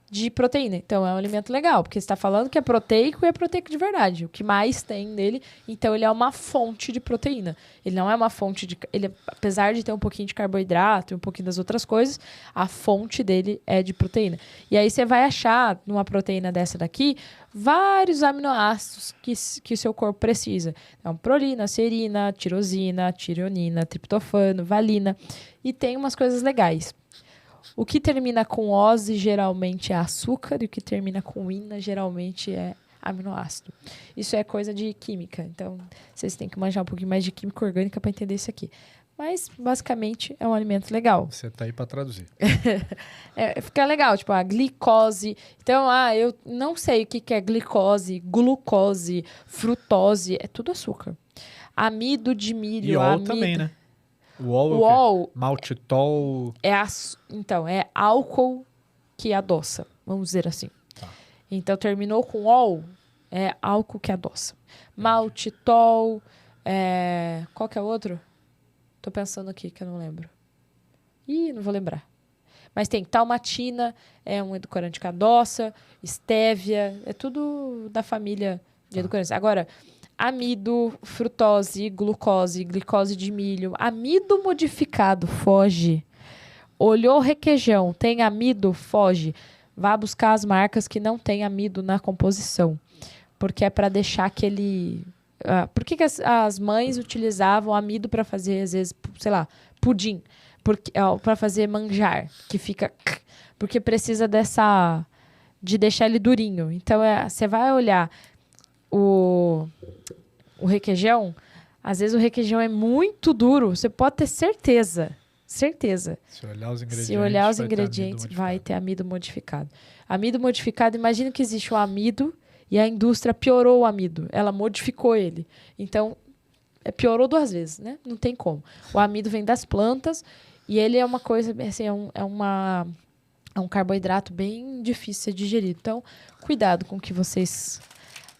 de proteína. Então, é um alimento legal, porque você está falando que é proteico e é proteico de verdade. O que mais tem nele, então ele é uma fonte de proteína. Ele não é uma fonte de... apesar de ter um pouquinho de carboidrato e um pouquinho das outras coisas, a fonte dele é de proteína. E aí você vai achar, numa proteína dessa daqui, vários aminoácidos que o seu corpo precisa. Então, prolina, serina, tirosina, tireonina, triptofano, valina. E tem umas coisas legais. O que termina com ose geralmente é açúcar e o que termina com ina geralmente é aminoácido. Isso é coisa de química, então vocês têm que manjar um pouquinho mais de química orgânica para entender isso aqui. Mas, basicamente, é um alimento legal. Você tá aí para traduzir. Fica legal, tipo, a glicose. Então, eu não sei o que é glicose, glucose, frutose, é tudo açúcar. Amido de milho, E ol também, né? O ol, maltitol. Então, é álcool que adoça, vamos dizer assim. Tá. Então, terminou com ol, é álcool que adoça. Maltitol, qual que é o outro? Tô pensando aqui que eu não lembro. Não vou lembrar. Mas tem talmatina, é um edulcorante que adoça, estévia, é tudo da família de edulcorantes. Agora, amido, frutose, glucose, glicose de milho, amido modificado, foge. Olhou requeijão, tem amido, foge. Vá buscar as marcas que não tem amido na composição. Porque é para deixar aquele... por que as mães utilizavam amido para fazer, às vezes, sei lá, pudim? Para fazer manjar, que fica... Porque precisa de deixar ele durinho. Então, você vai olhar o requeijão, às vezes o requeijão é muito duro, você pode ter certeza. Certeza. Se olhar os ingredientes, vai ter amido modificado. Amido modificado, imagina que existe o amido e a indústria piorou o amido. Ela modificou ele. Então, piorou 2 vezes, né? Não tem como. O amido vem das plantas e ele é uma coisa, assim, é um carboidrato bem difícil de digerir. Então, cuidado com o que vocês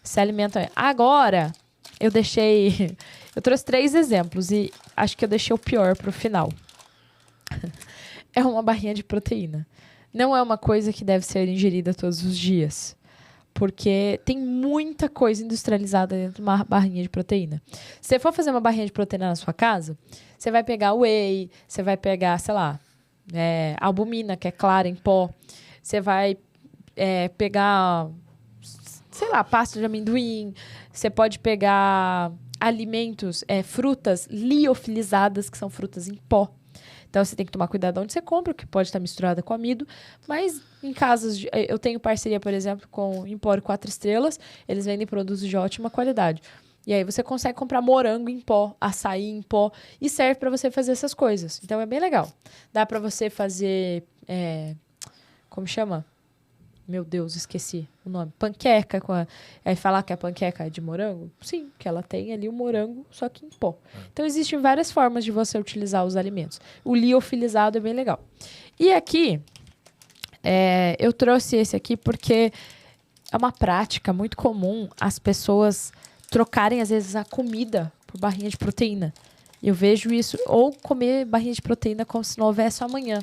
se alimentam. Agora, eu trouxe 3 exemplos e acho que eu deixei o pior para o final. É uma barrinha de proteína. Não é uma coisa que deve ser ingerida todos os dias. Porque tem muita coisa industrializada dentro de uma barrinha de proteína. Se você for fazer uma barrinha de proteína na sua casa, você vai pegar whey, você vai pegar, sei lá, albumina, que é clara em pó. Você vai pegar, sei lá, pasta de amendoim. Você pode pegar alimentos, frutas liofilizadas, que são frutas em pó. Então, você tem que tomar cuidado onde você compra, que pode estar misturada com amido. Mas, em casas... eu tenho parceria, por exemplo, com o Empório 4 Estrelas. Eles vendem produtos de ótima qualidade. E aí, você consegue comprar morango em pó, açaí em pó. E serve para você fazer essas coisas. Então, é bem legal. Dá para você fazer... como chama? Meu Deus, esqueci o nome. Panqueca. Aí falar que a panqueca é de morango? Sim, que ela tem ali o morango, só que em pó. Então, existem várias formas de você utilizar os alimentos. O liofilizado é bem legal. E aqui, eu trouxe esse aqui porque é uma prática muito comum as pessoas trocarem, às vezes, a comida por barrinha de proteína. Eu vejo isso, ou comer barrinha de proteína como se não houvesse amanhã.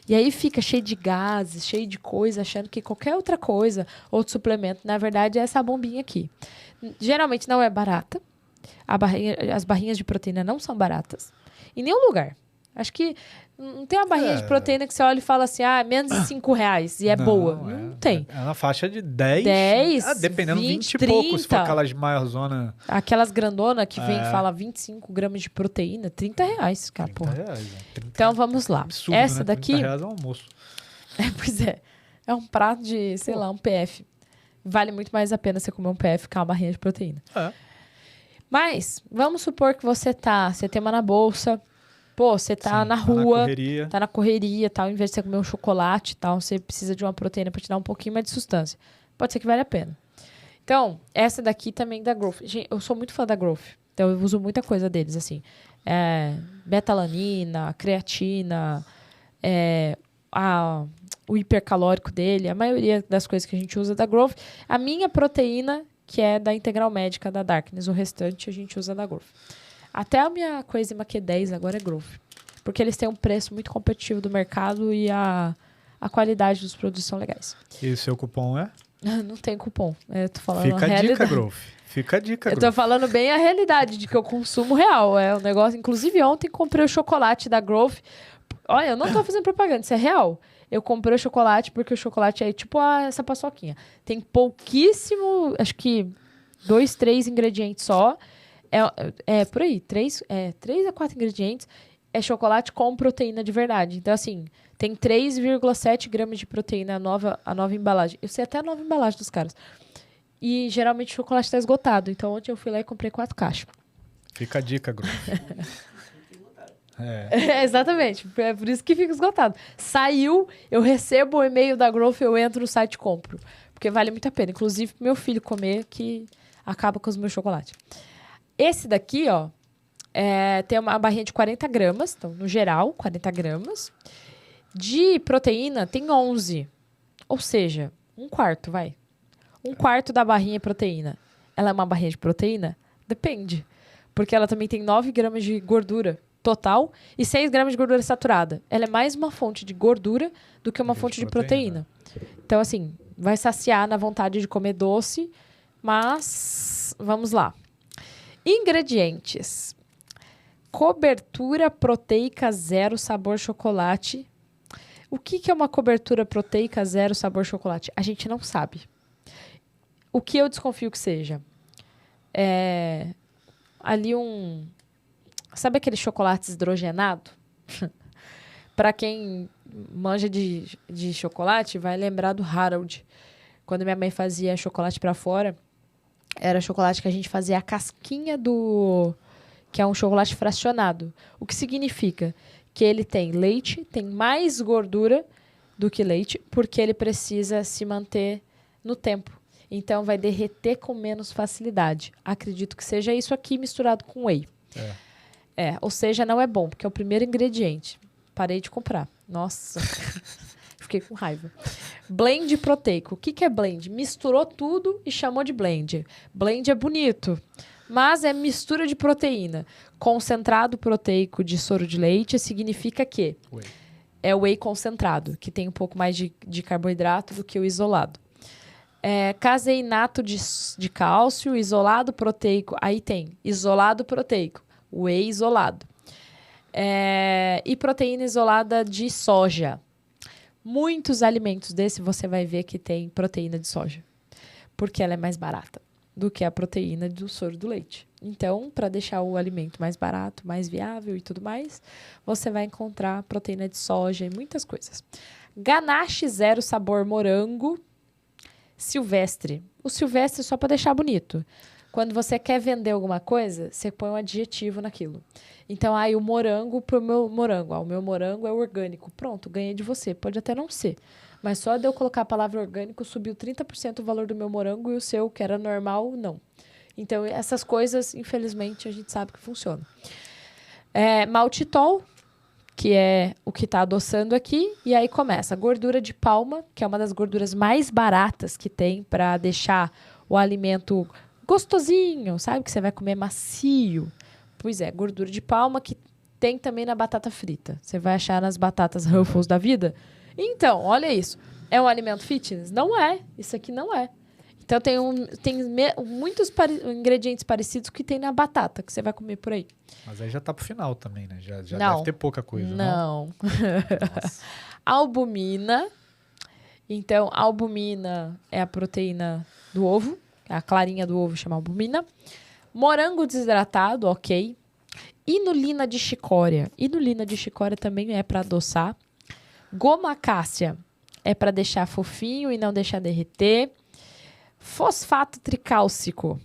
E aí fica cheio de gases, cheio de coisa, achando que qualquer outra coisa, outro suplemento, na verdade, é essa bombinha aqui. Geralmente não é barata. As barrinhas de proteína não são baratas. Em nenhum lugar. Acho que não tem uma barrinha de proteína que você olha e fala assim, menos de R$5 e boa. Não tem. É na faixa de 10. Dependendo, 20 e 30. pouco, se for aquelas maior zona. Aquelas grandonas que vem e fala 25 gramas de proteína, R$30, cara, porra. R$30, então, vamos lá. Absurdo, essa né? daqui... R$30 é um almoço. Pois é. É um prato de, sei lá, um PF. Vale muito mais a pena você comer um PF que uma barrinha de proteína. Mas, vamos supor que você tem uma na bolsa... Pô, você tá na rua, tá na correria, tal, em vez de você comer um chocolate, tal, você precisa de uma proteína para te dar um pouquinho mais de sustância. Pode ser que vale a pena. Então, essa daqui também da Growth. Gente, eu sou muito fã da Growth. Então, eu uso muita coisa deles, assim. betalanina, creatina, o hipercalórico dele, a maioria das coisas que a gente usa da Growth. A minha proteína, que é da Integral Médica da Darkness, o restante a gente usa da Growth. Até a minha Coenzima Q10 agora é Growth. Porque eles têm um preço muito competitivo do mercado e a qualidade dos produtos são legais. E o seu cupom é? Não tem cupom. Eu tô falando Fica a realidade. Dica, Growth. Fica a dica, Eu tô falando bem a realidade de que eu consumo real. É um negócio... Inclusive, ontem comprei o chocolate da Growth. Olha, eu não tô fazendo propaganda, isso é real. Eu comprei o chocolate porque o chocolate é tipo essa paçoquinha. Tem pouquíssimo, acho que 2, 3 ingredientes só. É por aí, 3 a 4 ingredientes. É chocolate com proteína de verdade. Então, assim, tem 3,7 gramas de proteína, a nova embalagem. Eu sei até a nova embalagem dos caras. E, geralmente, o chocolate tá esgotado. Então, ontem eu fui lá e comprei 4 caixas. Fica a dica, Growth. Exatamente. É por isso que fica esgotado. Saiu, eu recebo o e-mail da Growth, eu entro no site e compro. Porque vale muito a pena. Inclusive, pro meu filho comer, que acaba com os meus chocolates. Esse daqui, ó, tem uma barrinha de 40 gramas. Então, no geral, 40 gramas. De proteína, tem 11. Ou seja, 1/4, vai. 1/4 da barrinha é proteína. Ela é uma barrinha de proteína? Depende. Porque ela também tem 9 gramas de gordura total e 6 gramas de gordura saturada. Ela é mais uma fonte de gordura do que uma fonte de proteína. Então, assim, vai saciar na vontade de comer doce, mas vamos lá. Ingredientes. Cobertura proteica zero sabor chocolate. O que é uma cobertura proteica zero sabor chocolate? A gente não sabe. O que eu desconfio que seja? Ali sabe aquele chocolate hidrogenado? Para quem manja de chocolate, vai lembrar do Harold. Quando minha mãe fazia chocolate para fora, era chocolate que a gente fazia a casquinha que é um chocolate fracionado. O que significa? Que ele tem leite, tem mais gordura do que leite, porque ele precisa se manter no tempo. Então, vai derreter com menos facilidade. Acredito que seja isso aqui misturado com whey. Ou seja, não é bom, porque é o primeiro ingrediente. Parei de comprar. Nossa, fiquei com raiva. Blend proteico. O que é blend? Misturou tudo e chamou de blend. Blend é bonito, mas é mistura de proteína. Concentrado proteico de soro de leite significa que é whey concentrado, que tem um pouco mais de carboidrato do que o isolado. Caseinato de cálcio, isolado proteico. Aí tem isolado proteico, whey isolado. E proteína isolada de soja. Muitos alimentos desse você vai ver que tem proteína de soja, porque ela é mais barata do que a proteína do soro do leite. Então, para deixar o alimento mais barato, mais viável e tudo mais, você vai encontrar proteína de soja e muitas coisas. Ganache zero sabor morango. Silvestre. O silvestre é só para deixar bonito. Quando você quer vender alguma coisa, você põe um adjetivo naquilo. Então, o morango pro meu morango. O meu morango é orgânico. Pronto, ganhei de você. Pode até não ser. Mas só de eu colocar a palavra orgânico, subiu 30% o valor do meu morango e o seu, que era normal, não. Então, essas coisas, infelizmente, a gente sabe que funciona. Maltitol, que é o que está adoçando aqui. E aí começa a gordura de palma, que é uma das gorduras mais baratas que tem para deixar o alimento gostosinho, sabe? Que você vai comer macio. Pois é, gordura de palma que tem também na batata frita. Você vai achar nas batatas Ruffles da vida. Então, olha isso. É um alimento fitness? Não é. Isso aqui não é. Então, tem muitos ingredientes parecidos que tem na batata, que você vai comer por aí. Mas aí já tá pro final também, né? Já deve ter pouca coisa, não? Albumina. Então, albumina é a proteína do ovo. A clarinha do ovo chama albumina. Morango desidratado, ok. Inulina de chicória. Inulina de chicória também é para adoçar. Goma cássia é para deixar fofinho e não deixar derreter. Fosfato tricálcico.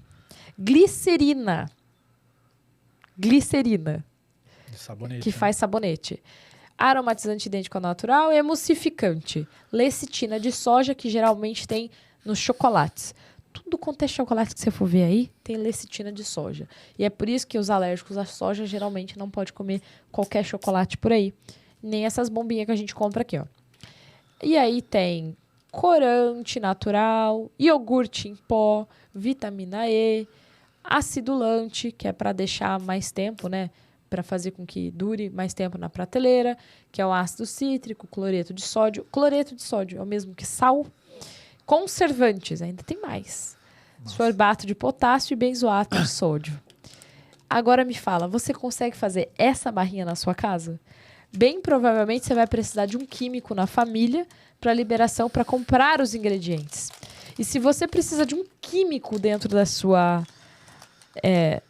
Glicerina. Glicerina. Sabonete, que faz sabonete. Aromatizante idêntico ao natural e emulsificante. Lecitina de soja, que geralmente tem nos chocolates. tudo quanto é chocolate que você for ver aí, tem lecitina de soja. E é por isso que os alérgicos à soja geralmente não pode comer qualquer chocolate por aí. Nem essas bombinhas que a gente compra aqui, ó. E aí tem corante natural, iogurte em pó, vitamina E, acidulante, que é para deixar mais tempo, né? Para fazer com que dure mais tempo na prateleira, que é o ácido cítrico, cloreto de sódio. Cloreto de sódio é o mesmo que sal. Conservantes, ainda tem mais. Sorbato de potássio e benzoato de sódio. Agora me fala, você consegue fazer essa barrinha na sua casa? Bem provavelmente você vai precisar de um químico na família para liberação, para comprar os ingredientes. E se você precisa de um químico dentro da sua...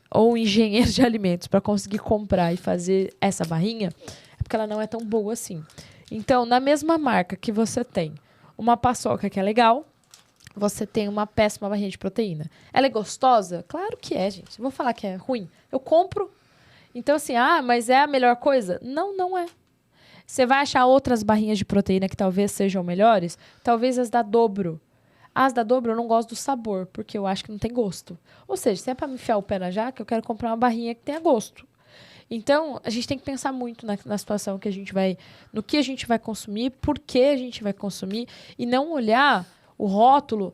ou um engenheiro de alimentos para conseguir comprar e fazer essa barrinha, é porque ela não é tão boa assim. Então, na mesma marca que você tem uma paçoca que é legal, você tem uma péssima barrinha de proteína. Ela é gostosa? Claro que é, gente. Eu vou falar que é ruim. Eu compro. Então, assim, mas é a melhor coisa? Não, não é. Você vai achar outras barrinhas de proteína que talvez sejam melhores? Talvez as da Dobro. As da Dobro eu não gosto do sabor, porque eu acho que não tem gosto. Ou seja, se é para me enfiar o pé na jaca, eu quero comprar uma barrinha que tenha gosto. Então, a gente tem que pensar muito na situação que a gente vai... No que a gente vai consumir, por que a gente vai consumir, e não olhar o rótulo,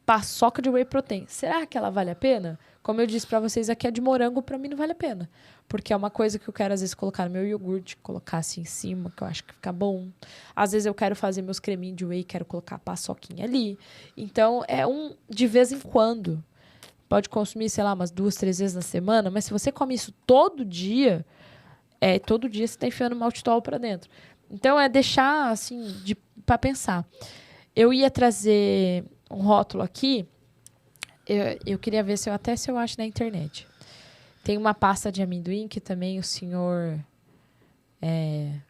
paçoca de whey protein. Será que ela vale a pena? Como eu disse para vocês, aqui a de morango para mim não vale a pena. Porque é uma coisa que eu quero, às vezes, colocar no meu iogurte, colocar assim em cima, que eu acho que fica bom. Às vezes eu quero fazer meus creminhos de whey, quero colocar a paçoquinha ali. Então, é de vez em quando. Pode consumir, sei lá, umas 2, 3 vezes na semana, mas se você come isso todo dia você está enfiando maltitol para dentro. Então, é deixar, assim, para pensar. Eu ia trazer um rótulo aqui, eu queria ver se eu acho na internet. Tem uma pasta de amendoim que também o senhor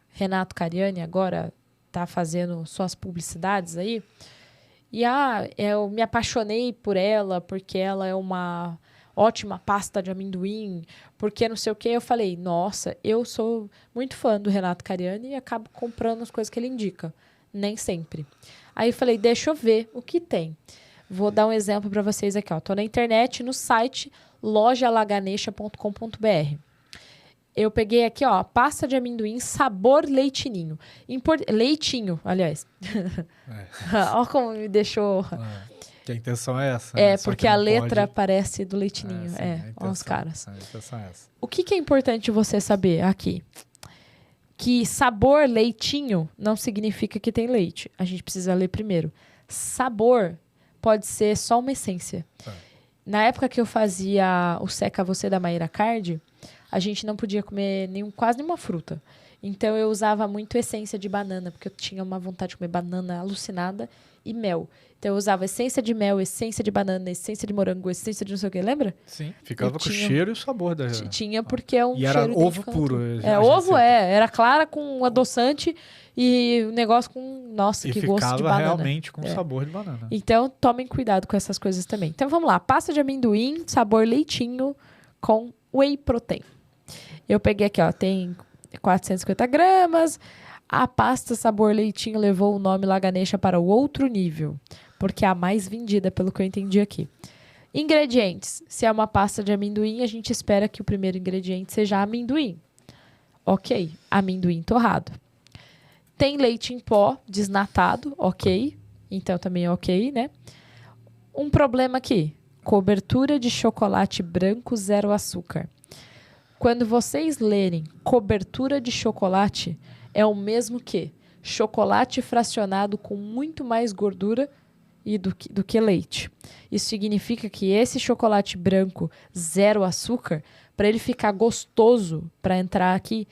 Renato Cariani agora está fazendo suas publicidades aí. E eu me apaixonei por ela, porque ela é uma ótima pasta de amendoim, porque não sei o quê. Eu falei, nossa, eu sou muito fã do Renato Cariani e acabo comprando as coisas que ele indica. Nem sempre. Aí eu falei, deixa eu ver o que tem. Vou dar um exemplo para vocês aqui. Estou na internet, no site lojalaganesha.com.br. Eu peguei aqui, pasta de amendoim sabor leitinho. Leitinho, aliás. Olha como me deixou... Que a intenção é essa. Né? Porque a letra parece do leitinho. Olha os caras. A intenção é essa. O que é importante você saber aqui? Que sabor leitinho não significa que tem leite. A gente precisa ler primeiro. Sabor pode ser só uma essência. Na época que eu fazia o Seca Você da Mayra Card, a gente não podia comer quase nenhuma fruta. Então, eu usava muito essência de banana, porque eu tinha uma vontade de comer banana alucinada e mel. Então, eu usava essência de mel, essência de banana, essência de morango, essência de não sei o quê, lembra? Sim, ficava com o cheiro e o sabor da... Tinha, porque é um cheiro... E era ovo puro. Era clara com adoçante e o negócio com, nossa, que gosto de banana. E ficava realmente com sabor de banana. Então, tomem cuidado com essas coisas também. Então, vamos lá. Pasta de amendoim, sabor leitinho com whey protein. Eu peguei aqui, tem 450 gramas. A pasta sabor leitinho levou o nome Laganesha para o outro nível, porque é a mais vendida, pelo que eu entendi aqui. Ingredientes. Se é uma pasta de amendoim, a gente espera que o primeiro ingrediente seja amendoim. Ok. Amendoim torrado. Tem leite em pó desnatado. Ok. Então, também é ok, né? Um problema aqui. Cobertura de chocolate branco zero açúcar. Quando vocês lerem cobertura de chocolate, é o mesmo que chocolate fracionado com muito mais gordura do que leite. Isso significa que esse chocolate branco zero açúcar, para ele ficar gostoso para entrar aqui,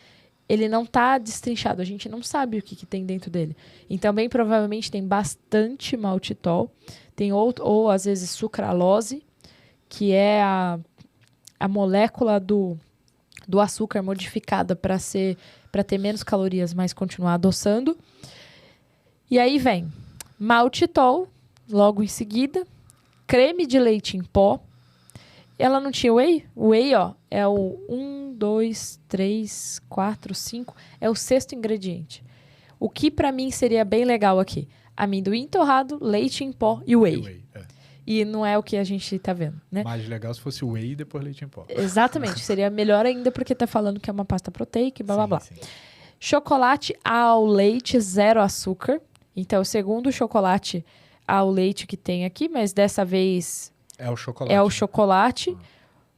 ele não está destrinchado. A gente não sabe o que tem dentro dele. Então, bem provavelmente, tem bastante maltitol. Tem ou às vezes, sucralose, que é a molécula do açúcar modificada para ter menos calorias, mas continuar adoçando. E aí vem maltitol, logo em seguida, creme de leite em pó. Ela não tinha whey? O whey, é o 1, 2, 3, 4, 5. É o 6º ingrediente. O que para mim seria bem legal aqui? Amendoim torrado, leite em pó e whey. E não é o que a gente tá vendo, né? Mais legal se fosse whey e depois leite em pó. Exatamente. Seria melhor ainda porque tá falando que é uma pasta proteica e blá, blá, blá. Sim. Chocolate ao leite, 0 açúcar. Então, o segundo chocolate ao leite que tem aqui, mas dessa vez É o chocolate. é o chocolate,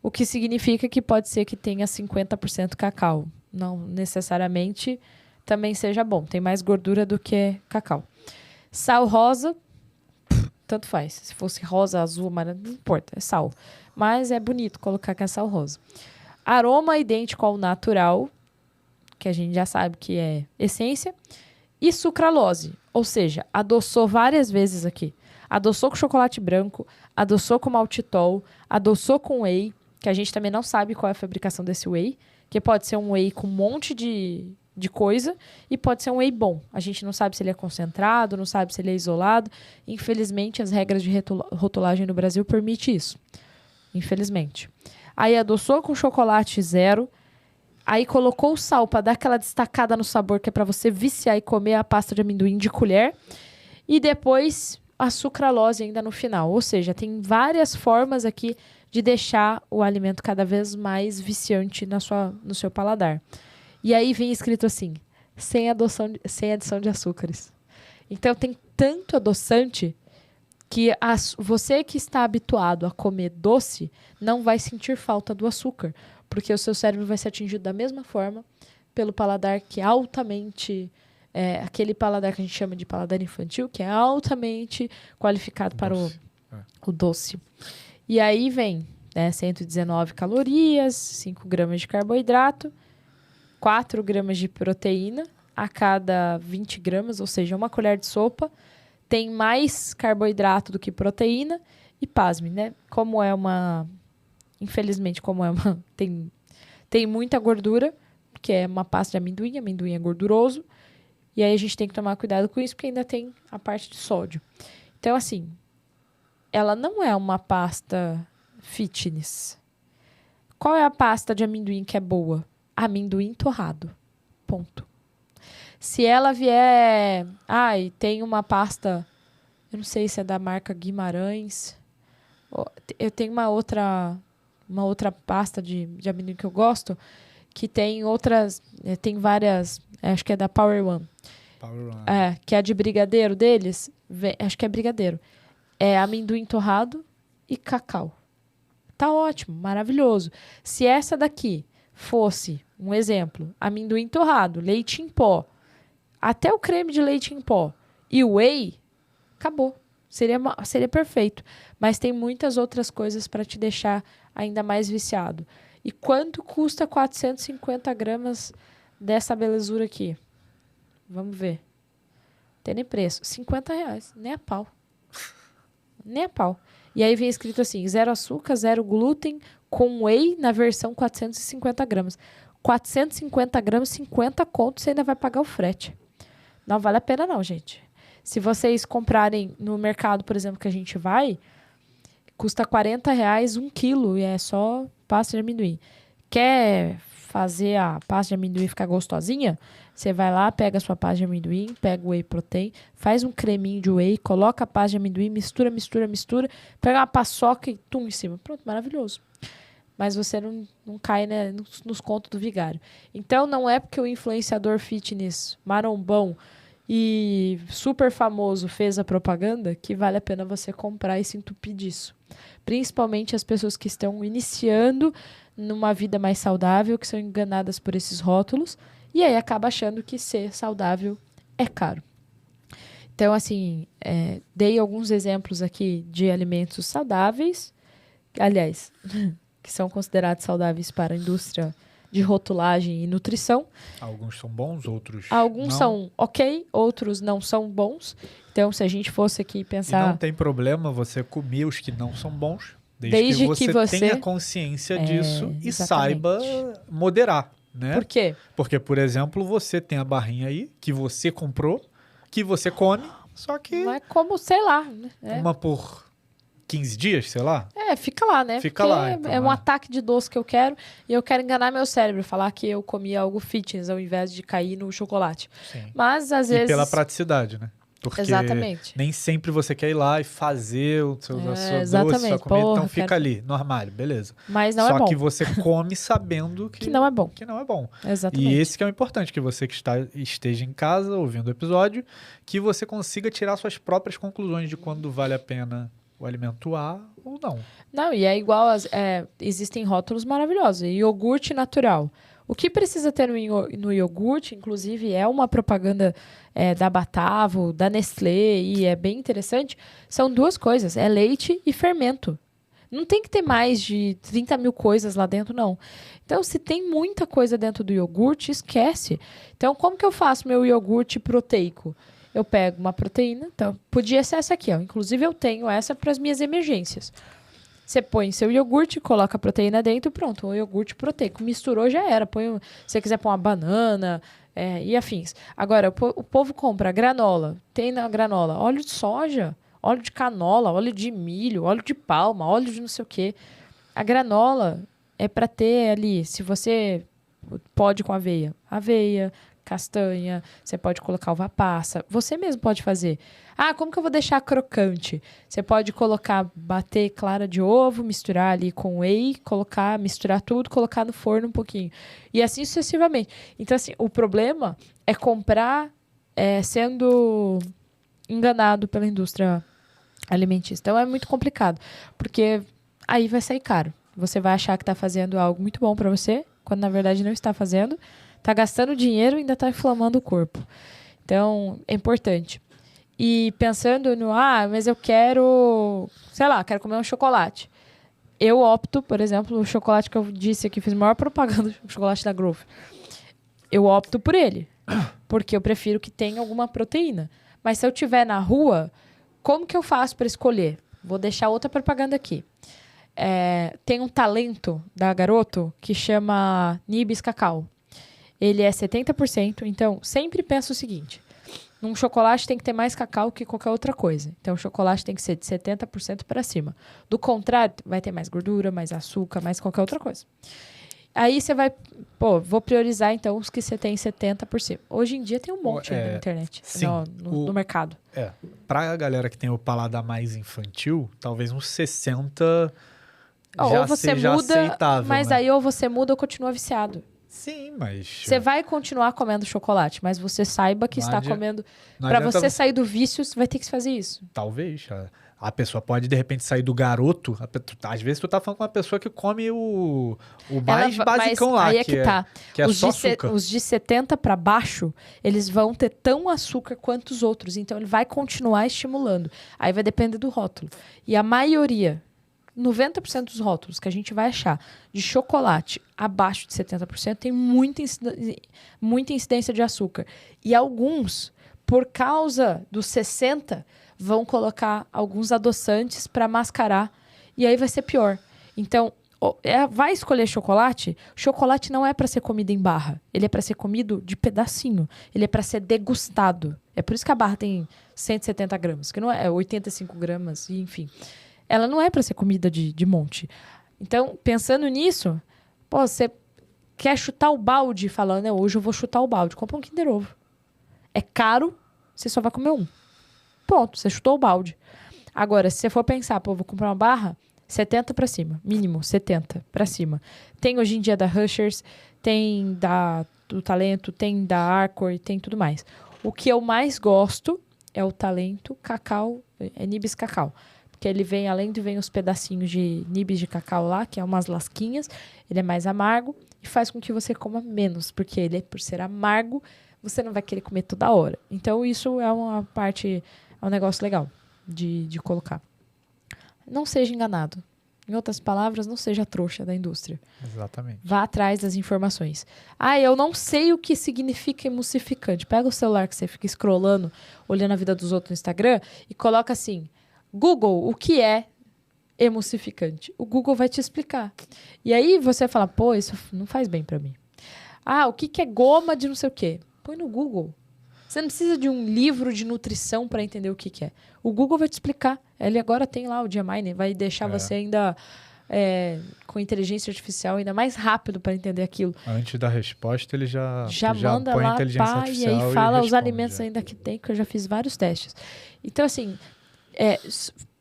o que significa que pode ser que tenha 50% cacau. Não necessariamente também seja bom. Tem mais gordura do que cacau. Sal rosa, tanto faz. Se fosse rosa, azul, amarelo, não importa, é sal. Mas é bonito colocar que é sal rosa. Aroma idêntico ao natural, que a gente já sabe que é essência. E sucralose, ou seja, adoçou várias vezes aqui. Adoçou com chocolate branco, adoçou com maltitol, adoçou com whey, que a gente também não sabe qual é a fabricação desse whey, que pode ser um whey com um monte de coisa e pode ser um whey bom. A gente não sabe se ele é concentrado, não sabe se ele é isolado. Infelizmente, as regras de rotulagem no Brasil permitem isso. Infelizmente. Aí adoçou com chocolate 0. Aí colocou o sal para dar aquela destacada no sabor, que é para você viciar e comer a pasta de amendoim de colher. E depois a sucralose ainda no final. Ou seja, tem várias formas aqui de deixar o alimento cada vez mais viciante no seu paladar. E aí vem escrito assim, sem adição de açúcares. Então tem tanto adoçante que você que está habituado a comer doce não vai sentir falta do açúcar, porque o seu cérebro vai ser atingido da mesma forma pelo paladar que é altamente... aquele paladar que a gente chama de paladar infantil, que é altamente qualificado para o doce. E aí vem 119 calorias, 5 gramas de carboidrato, 4 gramas de proteína a cada 20 gramas, ou seja, uma colher de sopa. Tem mais carboidrato do que proteína. E pasme, né? Infelizmente, tem muita gordura, porque é uma pasta de amendoim. Amendoim é gorduroso. E aí a gente tem que tomar cuidado com isso, porque ainda tem a parte de sódio. Então, assim, ela não é uma pasta fitness. Qual é a pasta de amendoim que é boa? Amendoim torrado. Ponto. Se ela vier... tem uma pasta... Eu não sei se é da marca Guimarães. Eu tenho uma outra pasta de amendoim que eu gosto, que tem outras... Tem várias... Acho que é da Power One. Que é a de brigadeiro deles. Acho que é brigadeiro. É amendoim torrado e cacau. Tá ótimo, maravilhoso. Se essa daqui fosse, um exemplo, amendoim torrado, leite em pó, até o creme de leite em pó e whey, acabou. Seria perfeito. Mas tem muitas outras coisas para te deixar ainda mais viciado. E quanto custa 450 gramas dessa belezura aqui? Vamos ver. Tem nem preço. R$50. Nem a pau. Nem a pau. E aí vem escrito assim, 0 açúcar, 0 glúten, com whey na versão 450 gramas. 450 gramas, 50 conto, você ainda vai pagar o frete. Não vale a pena não, gente. Se vocês comprarem no mercado, por exemplo, que a gente vai, custa R$40 1 quilo e é só pasta de amendoim. Quer fazer a pasta de amendoim ficar gostosinha? Você vai lá, pega a sua pasta de amendoim, pega o whey protein, faz um creminho de whey, coloca a pasta de amendoim, mistura, pega uma paçoca e tum em cima. Pronto, maravilhoso. Mas você não cai, né, nos contos do vigário. Então, não é porque o influenciador fitness marombão e super famoso fez a propaganda que vale a pena você comprar e se entupir disso. Principalmente as pessoas que estão iniciando numa vida mais saudável, que são enganadas por esses rótulos, e aí acaba achando que ser saudável é caro. Então, assim, dei alguns exemplos aqui de alimentos saudáveis, aliás, que são considerados saudáveis para a indústria de rotulagem e nutrição. Alguns são bons, outros Alguns não. são ok, outros não são bons. Então, se a gente fosse aqui pensar... E não tem problema você comer os que não são bons, desde que você tenha consciência disso e saiba moderar, né? Por quê? Porque, por exemplo, você tem a barrinha aí, que você comprou, que você come, só que... Não é como, sei lá, né? Uma por 15 dias, sei lá. Fica lá, né? Fica lá. Então, é um ataque de doce que eu quero e eu quero enganar meu cérebro, falar que eu comi algo fitness ao invés de cair no chocolate. Sim. Mas, às vezes... E pela praticidade, né? Porque Exatamente. nem sempre você quer ir lá e fazer a sua doce, exatamente. sua comida, Porra, então fica ali, no armário, beleza. Mas não é Só bom. que você come sabendo Que não é bom. que não é bom. Exatamente. E esse que é o importante, que você que esteja em casa ouvindo o episódio, que você consiga tirar suas próprias conclusões de quando vale a pena o alimento A ou não. Não, e é igual, existem rótulos maravilhosos. Iogurte natural. O que precisa ter no iogurte, inclusive, é uma propaganda da Batavo, da Nestlé, e é bem interessante, são duas coisas, é leite e fermento. Não tem que ter mais de 30 mil coisas lá dentro, não. Então, se tem muita coisa dentro do iogurte, esquece. Então, como que eu faço meu iogurte proteico? Eu pego uma proteína, então, podia ser essa aqui, ó. Inclusive, eu tenho essa para as minhas emergências. Você põe seu iogurte, coloca a proteína dentro, pronto, o iogurte proteico. Misturou, já era. Se você quiser pôr uma banana e afins. Agora, o povo compra granola. Tem na granola óleo de soja, óleo de canola, óleo de milho, óleo de palma, óleo de não sei o quê. A granola é para ter ali, se você pode com aveia, castanha, você pode colocar uva passa, você mesmo pode fazer. Ah, como que eu vou deixar crocante? Você pode bater clara de ovo, misturar ali com whey, misturar tudo, colocar no forno um pouquinho. E assim sucessivamente. Então, assim, o problema é comprar sendo enganado pela indústria alimentícia. Então, é muito complicado, porque aí vai sair caro. Você vai achar que está fazendo algo muito bom para você, quando na verdade não está fazendo. Está gastando dinheiro e ainda está inflamando o corpo. Então, é importante. E pensando mas eu quero, sei lá, quero comer um chocolate. Eu opto, por exemplo, o chocolate que eu disse aqui, fiz a maior propaganda, o chocolate da Grove. Eu opto por ele, porque eu prefiro que tenha alguma proteína. Mas se eu estiver na rua, como que eu faço para escolher? Vou deixar outra propaganda aqui. Tem um talento da Garoto que chama Nibs Cacau. Ele é 70%, então sempre pensa o seguinte: num chocolate tem que ter mais cacau que qualquer outra coisa. Então o chocolate tem que ser de 70% para cima. Do contrário, vai ter mais gordura, mais açúcar, mais qualquer outra coisa. Aí você vai, vou priorizar então os que você tem 70%. Hoje em dia tem um monte na internet, sim, no mercado. Pra galera que tem o paladar mais infantil, talvez uns 60 ou você seja muda, aceitável. Mas né? aí ou você muda ou continua viciado. Sim, mas... Você vai continuar comendo chocolate, mas você saiba que está comendo... Para você sair do vício, você vai ter que fazer isso. Talvez. A pessoa pode, de repente, sair do garoto. Às vezes, tu tá falando com uma pessoa que come o mais basicão lá. Aí que é só açúcar. Os de 70 para baixo, eles vão ter tão açúcar quanto os outros. Então, ele vai continuar estimulando. Aí vai depender do rótulo. E a maioria... 90% dos rótulos que a gente vai achar de chocolate abaixo de 70% tem muita incidência de açúcar. E alguns, por causa dos 60%, vão colocar alguns adoçantes para mascarar. E aí vai ser pior. Então, vai escolher chocolate? Chocolate não é para ser comido em barra. Ele é para ser comido de pedacinho. Ele é para ser degustado. É por isso que a barra tem 170 gramas, que não é 85 gramas, enfim. Ela não é para ser comida de monte. Então, pensando nisso, você quer chutar o balde falando, hoje eu vou chutar o balde. Compra um Kinder Ovo. É caro, você só vai comer um. Pronto, você chutou o balde. Agora, se você for pensar, vou comprar uma barra, 70 para cima. Mínimo, 70 para cima. Tem hoje em dia da Rushers, tem do Talento, tem da Arcor, tem tudo mais. O que eu mais gosto é o Talento Cacau, Nibs Cacau. Porque ele vem, além de vem os pedacinhos de nibs de cacau lá, que é umas lasquinhas, ele é mais amargo e faz com que você coma menos, porque ele, por ser amargo, você não vai querer comer toda hora. Então, isso é um negócio legal de colocar. Não seja enganado. Em outras palavras, não seja trouxa da indústria. Exatamente. Vá atrás das informações. Eu não sei o que significa emulsificante. Pega o celular que você fica scrollando, olhando a vida dos outros no Instagram e coloca assim... Google, o que é emulsificante? O Google vai te explicar. E aí você fala, isso não faz bem pra mim. O que é goma de não sei o quê? Põe no Google. Você não precisa de um livro de nutrição para entender o que é. O Google vai te explicar. Ele agora tem lá o Gemini, vai deixar você ainda com inteligência artificial ainda mais rápido para entender aquilo. Antes da resposta, ele já manda põe lá, a inteligência e artificial aí fala os responde, alimentos ainda que tem, que eu já fiz vários testes. Então, assim,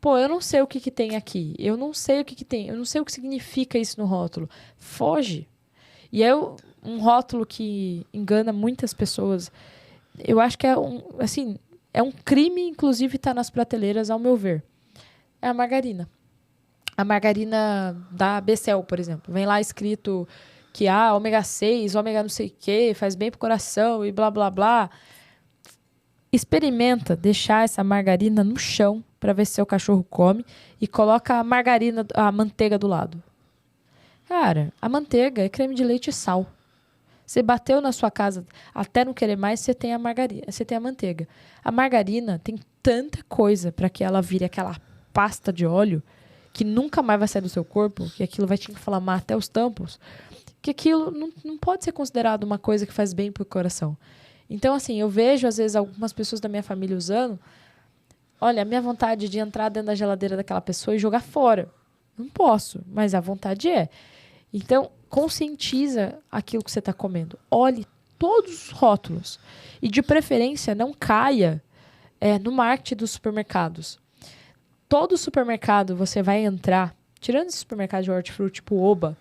eu não sei o que tem aqui. Eu não sei o que tem. Eu não sei o que significa isso no rótulo. Foge. E um rótulo que engana muitas pessoas, eu acho que é um crime, inclusive, estar nas prateleiras, ao meu ver. É a margarina. A margarina da Becel, por exemplo. Vem lá escrito que ômega 6, ômega não sei o quê, faz bem pro coração e blá, blá, blá. Experimenta deixar essa margarina no chão para ver se seu cachorro come e coloca a manteiga do lado. Cara, a manteiga é creme de leite e sal. Você bateu na sua casa até não querer mais, você tem a margarina, você tem a manteiga. A margarina tem tanta coisa para que ela vire aquela pasta de óleo que nunca mais vai sair do seu corpo, que aquilo vai te inflamar até os tampos, que aquilo não pode ser considerado uma coisa que faz bem pro coração. Então, assim, eu vejo, às vezes, algumas pessoas da minha família usando. Olha, a minha vontade de entrar dentro da geladeira daquela pessoa e jogar fora. Não posso, mas a vontade é. Então, conscientiza aquilo que você está comendo. Olhe todos os rótulos. E, de preferência, não caia no marketing dos supermercados. Todo supermercado você vai entrar, tirando esse supermercado de hortifruti tipo Oba,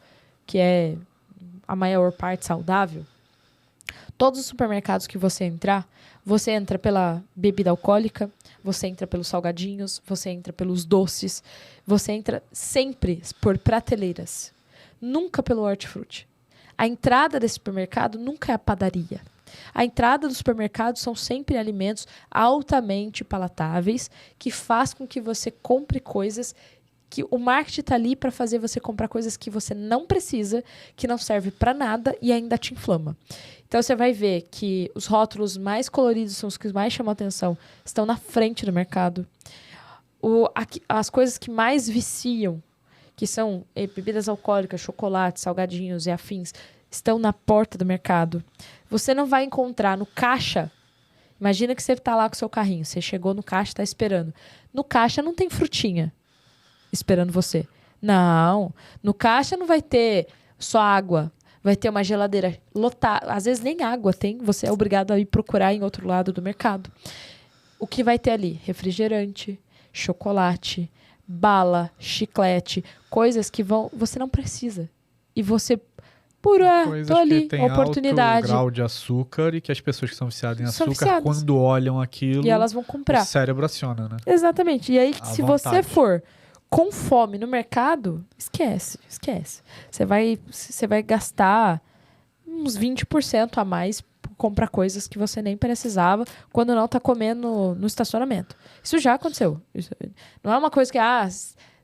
que é a maior parte saudável, todos os supermercados que você entrar, você entra pela bebida alcoólica, você entra pelos salgadinhos, você entra pelos doces, você entra sempre por prateleiras, nunca pelo hortifruti. A entrada desse supermercado nunca é a padaria. A entrada do supermercado são sempre alimentos altamente palatáveis que faz com que você compre coisas que o marketing está ali para fazer você comprar coisas que você não precisa, que não serve para nada e ainda te inflama. Então você vai ver que os rótulos mais coloridos são os que mais chamam a atenção, estão na frente do mercado. As coisas que mais viciam, que são bebidas alcoólicas, chocolates, salgadinhos e afins, estão na porta do mercado. Você não vai encontrar no caixa. Imagina que você está lá com o seu carrinho. Você chegou no caixa e está esperando. No caixa não tem frutinha esperando você. Não. No caixa não vai ter só água. Vai ter uma geladeira lotada. Às vezes nem água tem. Você é obrigado a ir procurar em outro lado do mercado. O que vai ter ali? Refrigerante, chocolate, bala, chiclete. Coisas que você não precisa. E você... tô ali, que tem oportunidade. Alto grau de açúcar e que as pessoas que são viciadas em açúcar, quando olham aquilo, e elas vão comprar. O cérebro aciona, né? Exatamente. E aí, se vontade. você for com fome no mercado, esquece. Você vai gastar uns 20% a mais por comprar coisas que você nem precisava quando não tá comendo no estacionamento. Isso já aconteceu. Isso não é uma coisa que,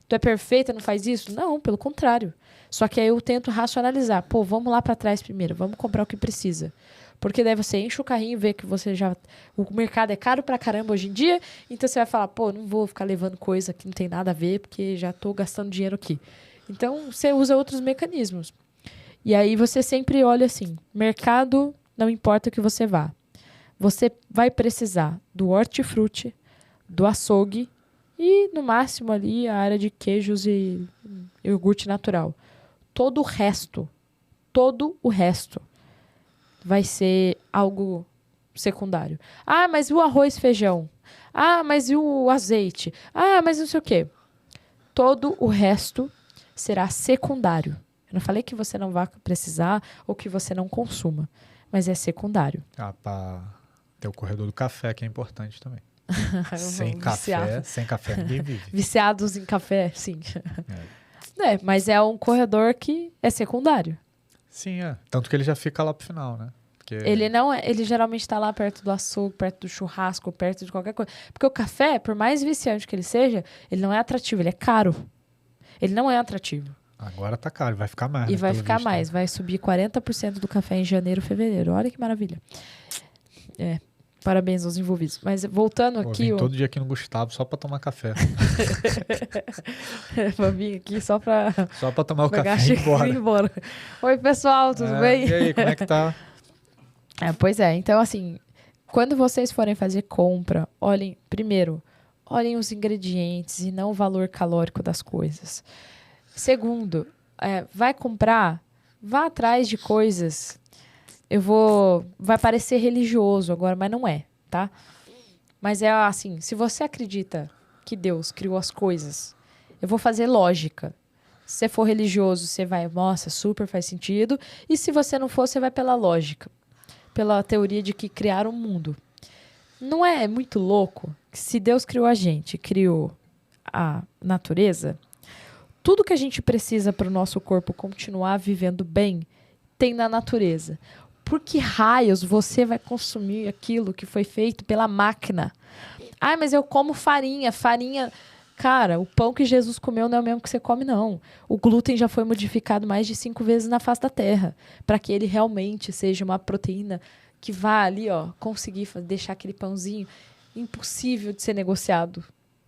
tu é perfeita, não faz isso? Não, pelo contrário. Só que aí eu tento racionalizar. Vamos lá para trás primeiro. Vamos comprar o que precisa. Porque daí você enche o carrinho e vê que você já... O mercado é caro pra caramba hoje em dia. Então você vai falar, não vou ficar levando coisa que não tem nada a ver, porque já tô gastando dinheiro aqui. Então você usa outros mecanismos. E aí você sempre olha assim, mercado, não importa o que você vá. Você vai precisar do hortifruti, do açougue e, no máximo, ali a área de queijos e iogurte natural. Todo o resto vai ser algo secundário. Mas e o arroz e feijão? Mas e o azeite? Mas não sei o quê. Todo o resto será secundário. Eu não falei que você não vai precisar ou que você não consuma, mas é secundário. Para ter o corredor do café, que é importante também. Sem café ninguém vive. Viciados em café, sim. Mas é um corredor que é secundário. Sim, Tanto que ele já fica lá pro final, né? Porque... Ele geralmente está lá perto do açougue, perto do churrasco, perto de qualquer coisa. Porque o café, por mais viciante que ele seja, ele não é atrativo, ele é caro. Ele não é atrativo. Agora tá caro, vai ficar mais. E vai ficar mais, vai subir 40% do café em janeiro, fevereiro. Olha que maravilha. Parabéns aos envolvidos. Mas voltando aqui... Vim todo dia aqui no Gustavo só pra tomar café. Vou vir aqui só pra tomar o café e ir embora. Oi, pessoal, tudo bem? E aí, como é que tá? Pois é, então assim, quando vocês forem fazer compra, olhem os ingredientes e não o valor calórico das coisas. Segundo, vai comprar, vá atrás de coisas. Vai parecer religioso agora, mas não é, tá? Mas é assim, se você acredita que Deus criou as coisas, eu vou fazer lógica. Se você for religioso, você vai, nossa, super faz sentido. E se você não for, você vai pela lógica. Pela teoria de que criaram o mundo. Não é muito louco que se Deus criou a gente, criou a natureza, tudo que a gente precisa para o nosso corpo continuar vivendo bem, tem na natureza. Por que raios você vai consumir aquilo que foi feito pela máquina? Ah, mas eu como farinha. Cara, o pão que Jesus comeu não é o mesmo que você come, não. O glúten já foi modificado mais de 5 vezes na face da Terra, para que ele realmente seja uma proteína que vá ali, ó, conseguir deixar aquele pãozinho impossível de ser negociado.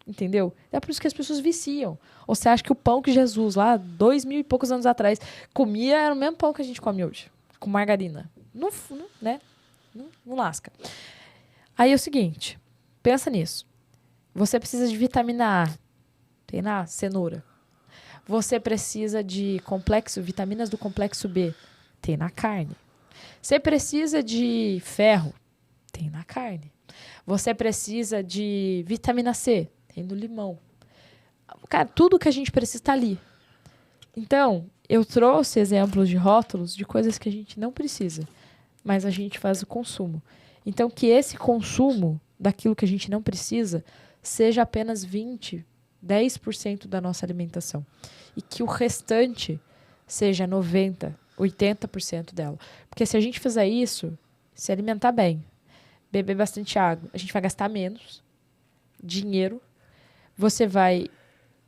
Entendeu? É por isso que as pessoas viciam. Ou você acha que o pão que Jesus, lá 2000 e poucos anos atrás, comia era o mesmo pão que a gente come hoje, com margarina. Não, né? Não lasca. Aí é o seguinte, pensa nisso. Você precisa de vitamina A. Tem na cenoura. Você precisa de vitaminas do complexo B. Tem na carne. Você precisa de ferro. Tem na carne. Você precisa de vitamina C. Tem no limão. Cara, tudo que a gente precisa está ali. Então, eu trouxe exemplos de rótulos de coisas que a gente não precisa, mas a gente faz o consumo. Então, que esse consumo daquilo que a gente não precisa seja apenas 10% da nossa alimentação. E que o restante seja 90%, 80% dela. Porque se a gente fizer isso, se alimentar bem, beber bastante água, a gente vai gastar menos dinheiro, você vai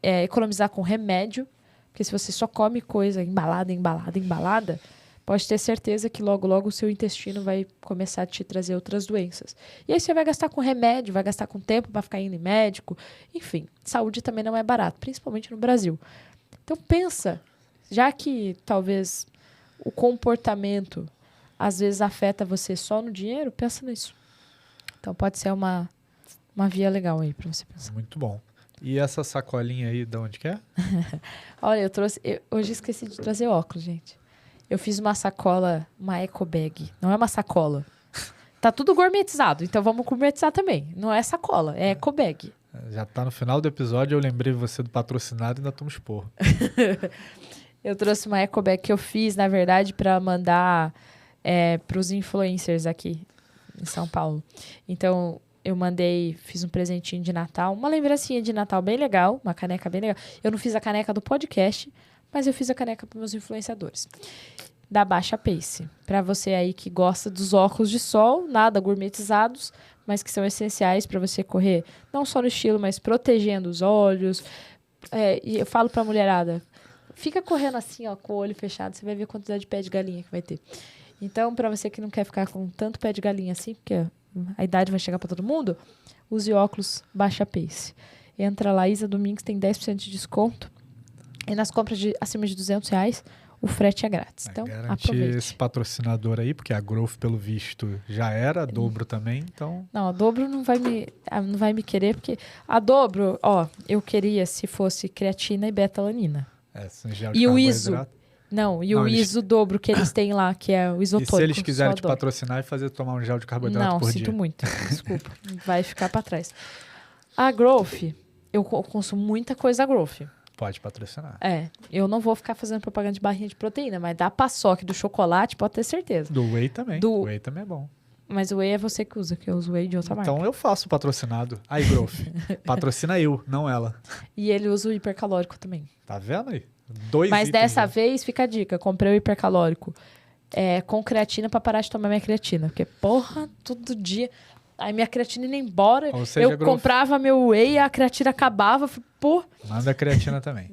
economizar com remédio, porque se você só come coisa embalada, pode ter certeza que logo, logo o seu intestino vai começar a te trazer outras doenças. E aí você vai gastar com remédio, vai gastar com tempo para ficar indo em médico. Enfim, saúde também não é barato, principalmente no Brasil. Então pensa, já que talvez o comportamento às vezes afeta você só no dinheiro, pensa nisso. Então pode ser uma via legal aí para você pensar. Muito bom. E essa sacolinha aí, de onde que é? Olha, hoje esqueci de trazer óculos, gente. Eu fiz uma sacola, uma eco bag. Não é uma sacola. Tá tudo gourmetizado, então vamos gourmetizar também. Não é sacola, é eco bag. Já tá no final do episódio, eu lembrei você do patrocinado e ainda tomo esporro. Eu trouxe uma eco bag que eu fiz, na verdade, para mandar para os influencers aqui em São Paulo. Então, eu fiz um presentinho de Natal, uma lembrancinha de Natal bem legal, uma caneca bem legal. Eu não fiz a caneca do podcast, mas eu fiz a caneca para meus influenciadores. Da Baixa Pace. Para você aí que gosta dos óculos de sol, nada gourmetizados, mas que são essenciais para você correr, não só no estilo, mas protegendo os olhos. E eu falo para a mulherada, fica correndo assim, ó, com o olho fechado, você vai ver a quantidade de pé de galinha que vai ter. Então, para você que não quer ficar com tanto pé de galinha assim, porque a idade vai chegar para todo mundo, use óculos Baixa Pace. Entra lá, Isa Domingues, tem 10% de desconto. E nas compras acima de R$200, o frete é grátis. Então, aproveite. Esse patrocinador aí, porque a Growth, pelo visto, já era, a Dobro também, então... Não, a Dobro não vai me querer, porque a Dobro, ó, eu queria se fosse creatina e beta-alanina. E o ISO. Não, o ISO dobro que eles têm lá, que é o isotônico. E se eles quiserem te patrocinar e fazer tomar um gel de carboidrato por dia? Não, sinto muito. Desculpa. Vai ficar para trás. A Growth, eu consumo muita coisa Growth. Pode patrocinar. Eu não vou ficar fazendo propaganda de barrinha de proteína, mas da paçoca do chocolate, pode ter certeza. Do whey também. O whey também é bom. Mas o whey é você que usa, que eu uso whey de outra marca. Então eu faço patrocinado. Aí, Growth. Patrocina eu, não ela. E ele usa o hipercalórico também. Tá vendo aí? Mas dessa vez, fica a dica, comprei o hipercalórico com creatina pra parar de tomar minha creatina. Porque, porra, todo dia... Aí minha creatina ia embora, eu comprava meu whey e a creatina acabava. Pô. Manda a creatina também.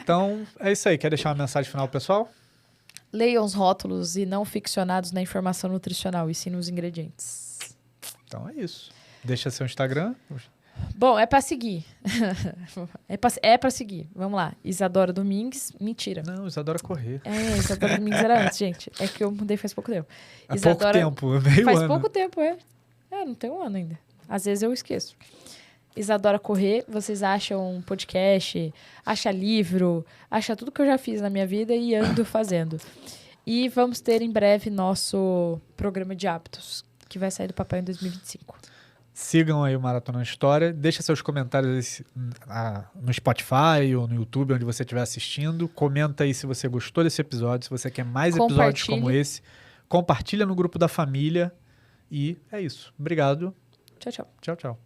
Então, é isso aí. Quer deixar uma mensagem final, pessoal? Leiam os rótulos e não ficcionados na informação nutricional, e sim nos ingredientes. Então é isso. Deixa seu Instagram. Bom, é pra seguir. é pra seguir. Vamos lá. Isadora Domingues. Mentira. Não, Isadora Corrêa. Isadora Domingues era antes, gente. É que eu mudei faz pouco tempo. Pouco tempo, meio faz ano. Pouco tempo, não tem um ano ainda. Às vezes eu esqueço. Isadora Corrêa. Vocês acham podcast, acha livro, acha tudo que eu já fiz na minha vida e ando fazendo. E vamos ter em breve nosso programa de hábitos, que vai sair do papel em 2025. Sigam aí o Maratona História. Deixa seus comentários no Spotify ou no YouTube, onde você estiver assistindo. Comenta aí se você gostou desse episódio, se você quer mais episódios como esse. Compartilha no grupo da família. E é isso. Obrigado. Tchau, tchau. Tchau, tchau.